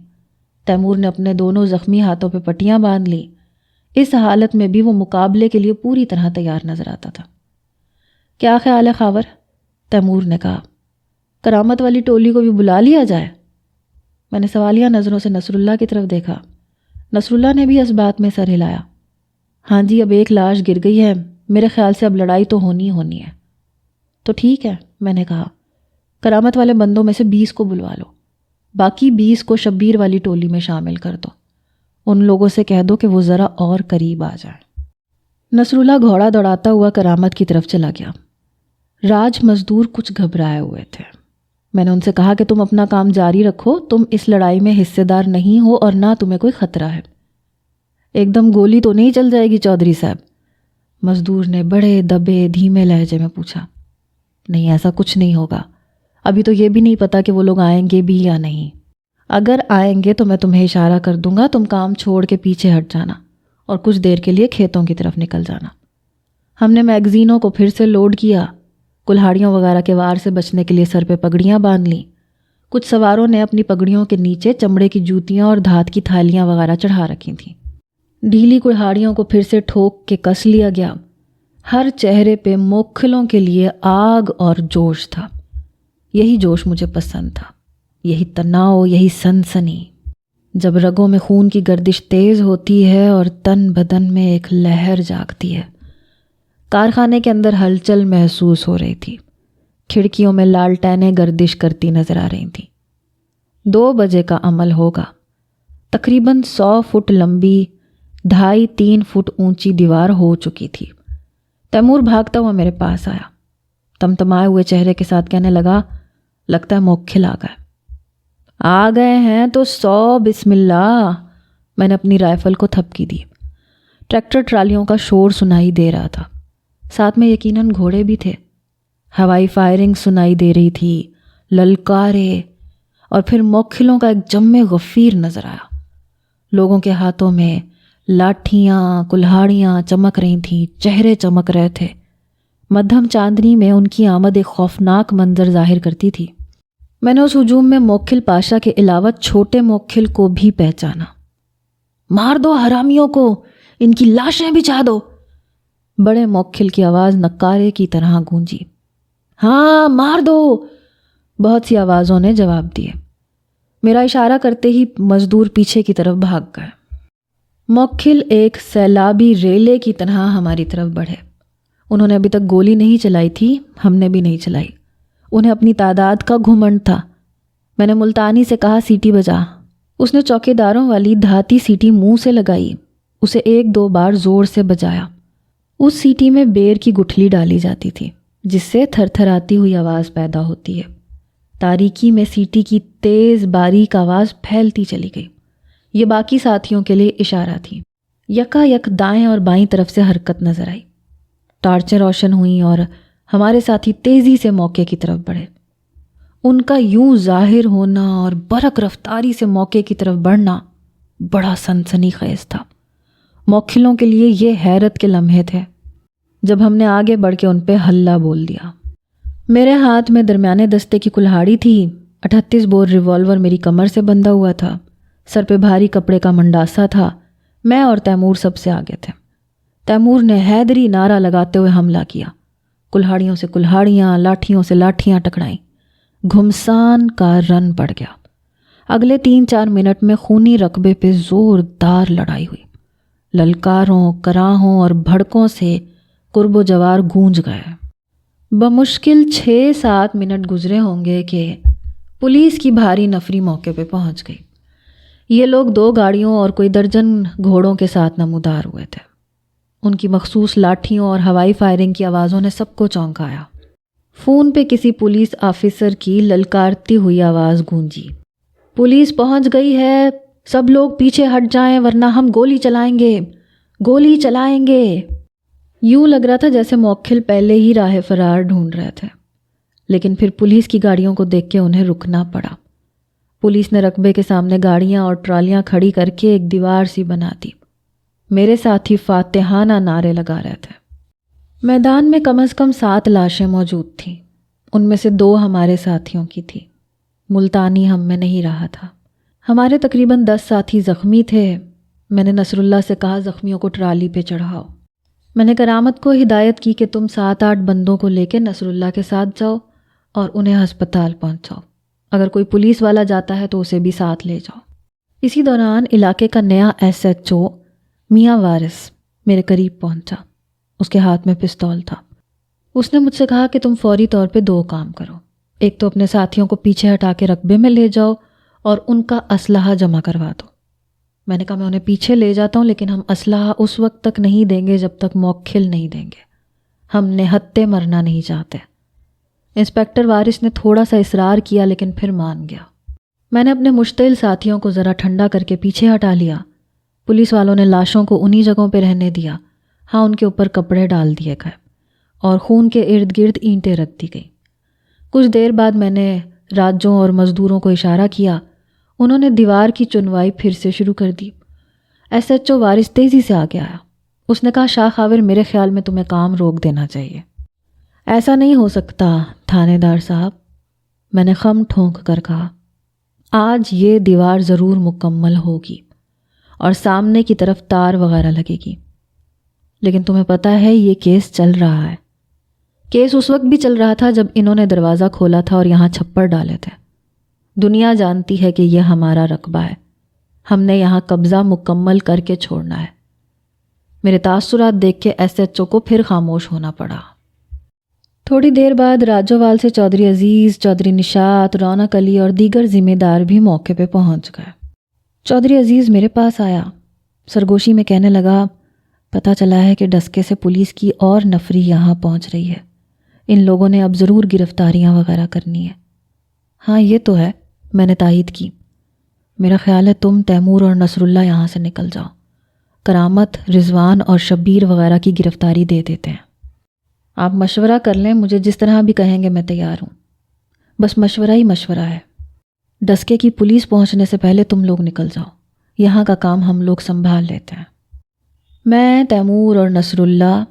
تیمور نے اپنے دونوں زخمی ہاتھوں پہ پٹیاں باندھ لیں۔ اس حالت میں بھی وہ مقابلے کے لیے پوری طرح تیار نظر آتا تھا۔ کیا خیال ہے خاور؟ تیمور نے کہا۔ کرامت والی ٹولی کو بھی بلا لیا جائے؟ میں نے سوالیہ نظروں سے نصر اللہ کی طرف دیکھا۔ نصر اللہ نے بھی اس بات میں سر ہلایا۔ ہاں جی، اب ایک لاش گر گئی ہے، میرے خیال سے اب لڑائی تو ہونی ہے۔ تو ٹھیک ہے، میں نے کہا، کرامت والے بندوں میں سے 20 کو بلوا لو، باقی 20 کو شبیر والی ٹولی میں شامل کر دو۔ ان لوگوں سے کہہ دو کہ وہ ذرا اور قریب آ جائیں۔ نصر اللہ گھوڑا دوڑاتا ہوا کرامت کی طرف چلا گیا۔ راج مزدور کچھ گھبرائے ہوئے تھے۔ میں نے ان سے کہا کہ تم اپنا کام جاری رکھو، تم اس لڑائی میں حصے دار نہیں ہو اور نہ تمہیں کوئی خطرہ ہے۔ ایک دم گولی تو نہیں چل جائے گی چودھری صاحب؟ مزدور نے بڑے دبے دھیمے لہجے میں پوچھا۔ نہیں، ایسا کچھ نہیں ہوگا، ابھی تو یہ بھی نہیں پتا کہ وہ لوگ آئیں گے بھی یا نہیں۔ اگر آئیں گے تو میں تمہیں اشارہ کر دوں گا، تم کام چھوڑ کے پیچھے ہٹ جانا اور کچھ دیر کے لیے کھیتوں کی طرف نکل جانا۔ ہم نے میگزینوں کو پھر سے لوڈ کیا، کلہاڑیوں وغیرہ کے وار سے بچنے کے لیے سر پہ پگڑیاں باندھ لیں۔ کچھ سواروں نے اپنی پگڑیوں کے نیچے چمڑے کی جوتیاں اور دھات کی تھالیاں وغیرہ چڑھا رکھی تھیں۔ ڈھیلی کلہاڑیوں کو پھر سے ٹھوک کے کس لیا گیا۔ ہر چہرے پہ موکھلوں کے لیے آگ اور جوش تھا۔ یہی جوش مجھے پسند تھا، یہی تناؤ، یہی سنسنی۔ جب رگوں میں خون کی گردش تیز ہوتی ہے اور تن بدن میں ایک لہر جاگتی ہے۔ کارخانے کے اندر ہلچل محسوس ہو رہی تھی۔ کھڑکیوں میں لالٹینیں گردش کرتی نظر آ رہی تھیں۔ 2 بجے کا عمل ہوگا۔ تقریباً 100 فٹ لمبی 2.5-3 فٹ اونچی دیوار ہو چکی تھی۔ تیمور بھاگتا ہوا میرے پاس آیا، تمتمائے ہوئے چہرے کے ساتھ کہنے لگا، لگتا ہے موکھل آ گئے۔ آ گئے ہیں تو 100 بسم اللہ۔ میں نے اپنی رائفل کو تھپکی دی۔ ٹریکٹر ٹرالیوں کا شور سنائی دے رہا تھا، ساتھ میں یقیناً گھوڑے بھی تھے۔ ہوائی فائرنگ سنائی دے رہی تھی، للکارے، اور پھر موکھلوں کا ایک جم غفیر نظر آیا۔ لوگوں کے ہاتھوں میں لاٹھیاں، کلہاڑیاں چمک رہی تھیں، چہرے چمک رہے تھے۔ مدھم چاندنی میں ان کی آمد ایک خوفناک منظر ظاہر کرتی تھی۔ میں نے اس ہجوم میں موکھل پاشا کے علاوہ چھوٹے موکھل کو بھی پہچانا۔ مار دو حرامیوں کو، ان کی لاشیں بچھا دو، بڑے موکھل کی آواز نکارے کی طرح گونجی۔ ہاں مار دو، بہت سی آوازوں نے جواب دیے۔ میرا اشارہ کرتے ہی مزدور پیچھے کی طرف بھاگ گئے۔ موکھل ایک سیلابی ریلے کی طرح ہماری طرف بڑھے۔ انہوں نے ابھی تک گولی نہیں چلائی تھی، ہم نے بھی نہیں چلائی۔ انہیں اپنی تعداد کا گھمنڈ تھا۔ میں نے ملتانی سے کہا، سیٹی بجا۔ اس نے چوکیداروں والی دھاتی سیٹی منہ سے لگائی، اسے 1-2 بار زور سے بجایا۔ اس سیٹی میں بیر کی گٹھلی ڈالی جاتی تھی جس سے تھر تھراتی ہوئی آواز پیدا ہوتی ہے۔ تاریکی میں سیٹی کی تیز باریک آواز پھیلتی چلی گئی۔ یہ باقی ساتھیوں کے لیے اشارہ تھی۔ یکا یک دائیں اور بائیں طرف سے حرکت نظر آئی۔ ٹارچیں روشن ہوئیں اور ہمارے ساتھی تیزی سے موقع کی طرف بڑھے۔ ان کا یوں ظاہر ہونا اور برق رفتاری سے موقع کی طرف بڑھنا بڑا سنسنی خیز تھا۔ موکھلوں کے لیے یہ حیرت کے لمحے تھے۔ جب ہم نے آگے بڑھ کے ان پہ ہلہ بول دیا۔ میرے ہاتھ میں درمیانے دستے کی کلہاڑی تھی، 38 بور ریوالور میری کمر سے بندھا ہوا تھا، سر پہ بھاری کپڑے کا منڈاسا تھا۔ میں اور تیمور سب سے آگے تھے۔ تیمور نے حیدری نعرہ لگاتے ہوئے حملہ کیا۔ کلہاڑیوں سے کلہاڑیاں، لاٹھیوں سے لاٹھیاں ٹکرائیں۔ گھمسان کا رن پڑ گیا۔ اگلے 3-4 منٹ میں خونی رقبے پہ زوردار لڑائی ہوئی۔ للکاروں، کراہوں اور بھڑکوں سے قرب و جوار گونج گئے۔ بمشکل 6-7 منٹ گزرے ہوں گے کہ پولیس کی بھاری نفری موقع پہ پہنچ گئی۔ یہ لوگ 2 گاڑیوں اور کوئی درجن گھوڑوں کے ساتھ نمودار ہوئے تھے۔ ان کی مخصوص لاٹھیوں اور ہوائی فائرنگ کی آوازوں نے سب کو چونکایا۔ فون پہ کسی پولیس آفیسر کی للکارتی ہوئی آواز گونجی، پولیس پہنچ گئی ہے، سب لوگ پیچھے ہٹ جائیں ورنہ ہم گولی چلائیں گے، گولی چلائیں گے۔ یوں لگ رہا تھا جیسے موکھل پہلے ہی راہ فرار ڈھونڈ رہے تھے۔ لیکن پھر پولیس کی گاڑیوں کو دیکھ کے انہیں رکنا پڑا۔ پولیس نے رقبے کے سامنے گاڑیاں اور ٹرالیاں کھڑی کر کے ایک دیوار سی بنا دی۔ میرے ساتھی فاتحانہ نعرے لگا رہے تھے۔ میدان میں کم از کم 7 لاشیں موجود تھیں، ان میں سے 2 ہمارے ساتھیوں کی تھی۔ ملتانی ہم میں نہیں رہا تھا۔ ہمارے تقریباً 10 ساتھی زخمی تھے۔ میں نے نصر اللہ سے کہا زخمیوں کو ٹرالی پہ چڑھاؤ۔ میں نے کرامت کو ہدایت کی کہ تم 7-8 بندوں کو لے کے نصر اللہ کے ساتھ جاؤ اور انہیں ہسپتال پہنچاؤ۔ اگر کوئی پولیس والا جاتا ہے تو اسے بھی ساتھ لے جاؤ۔ اسی دوران علاقے کا نیا SHO میاں وارث میرے قریب پہنچا۔ اس کے ہاتھ میں پستول تھا۔ اس نے مجھ سے کہا کہ تم فوری طور پہ 2 کام کرو۔ ایک تو اپنے ساتھیوں کو پیچھے ہٹا کے رقبے میں لے جاؤ اور ان کا اسلحہ جمع کروا دو۔ میں نے کہا میں انہیں پیچھے لے جاتا ہوں، لیکن ہم اسلحہ اس وقت تک نہیں دیں گے جب تک موکھل نہیں دیں گے۔ ہم نہتے مرنا نہیں چاہتے۔ انسپکٹر وارث نے تھوڑا سا اصرار کیا لیکن پھر مان گیا۔ میں نے اپنے مشتعل ساتھیوں کو ذرا ٹھنڈا کر کے پیچھے ہٹا لیا۔ پولیس والوں نے لاشوں کو انہی جگہوں پہ رہنے دیا۔ ہاں، ان کے اوپر کپڑے ڈال دیے گئے اور خون کے ارد گرد اینٹیں رکھ دی گئی۔ کچھ دیر بعد میں نے راجوں اور مزدوروں کو اشارہ کیا۔ انہوں نے دیوار کی چنوائی پھر سے شروع کر دی۔ SHO وارث تیزی سے آگے آیا۔ اس نے کہا شاہ خاور، میرے خیال میں تمہیں کام روک دینا چاہیے۔ ایسا نہیں ہو سکتا تھانے دار صاحب، میں نے خم ٹھونک کر کہا۔ آج یہ دیوار ضرور مکمل ہوگی اور سامنے کی طرف تار وغیرہ لگے گی، لیکن تمہیں پتہ ہے یہ کیس چل رہا ہے۔ کیس اس وقت بھی چل رہا تھا جب انہوں نے دروازہ کھولا تھا اور یہاں چھپر ڈالے تھے۔ دنیا جانتی ہے کہ یہ ہمارا رقبہ ہے، ہم نے یہاں قبضہ مکمل کر کے چھوڑنا ہے۔ میرے تاثرات دیکھ کے SHO کو پھر خاموش ہونا پڑا۔ تھوڑی دیر بعد راجووال سے چودھری عزیز، چودھری نشاط، رونق علی اور دیگر ذمہ دار بھی موقع پہ پہنچ گئے۔ چودھری عزیز میرے پاس آیا، سرگوشی میں کہنے لگا پتہ چلا ہے کہ ڈسکے سے پولیس کی اور نفری یہاں پہنچ رہی ہے۔ ان لوگوں نے اب ضرور گرفتاریاں وغیرہ کرنی ہے۔ ہاں یہ تو ہے، میں نے تائید کی۔ میرا خیال ہے تم، تیمور اور نصر اللہ یہاں سے نکل جاؤ۔ کرامت، رضوان اور شبیر وغیرہ کی گرفتاری دے دیتے ہیں۔ آپ مشورہ کر لیں، مجھے جس طرح بھی کہیں گے میں تیار ہوں۔ بس مشورہ ہی مشورہ ہے۔ ڈسکے کی پولیس پہنچنے سے پہلے تم لوگ نکل جاؤ، یہاں کا کام ہم لوگ سنبھال لیتے ہیں۔ میں، تیمور اور نصر اللہ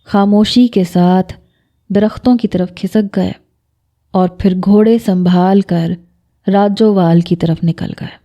خاموشی کے ساتھ درختوں کی طرف کھسک گئے اور پھر گھوڑے سنبھال کر راجووال کی طرف نکل گئے۔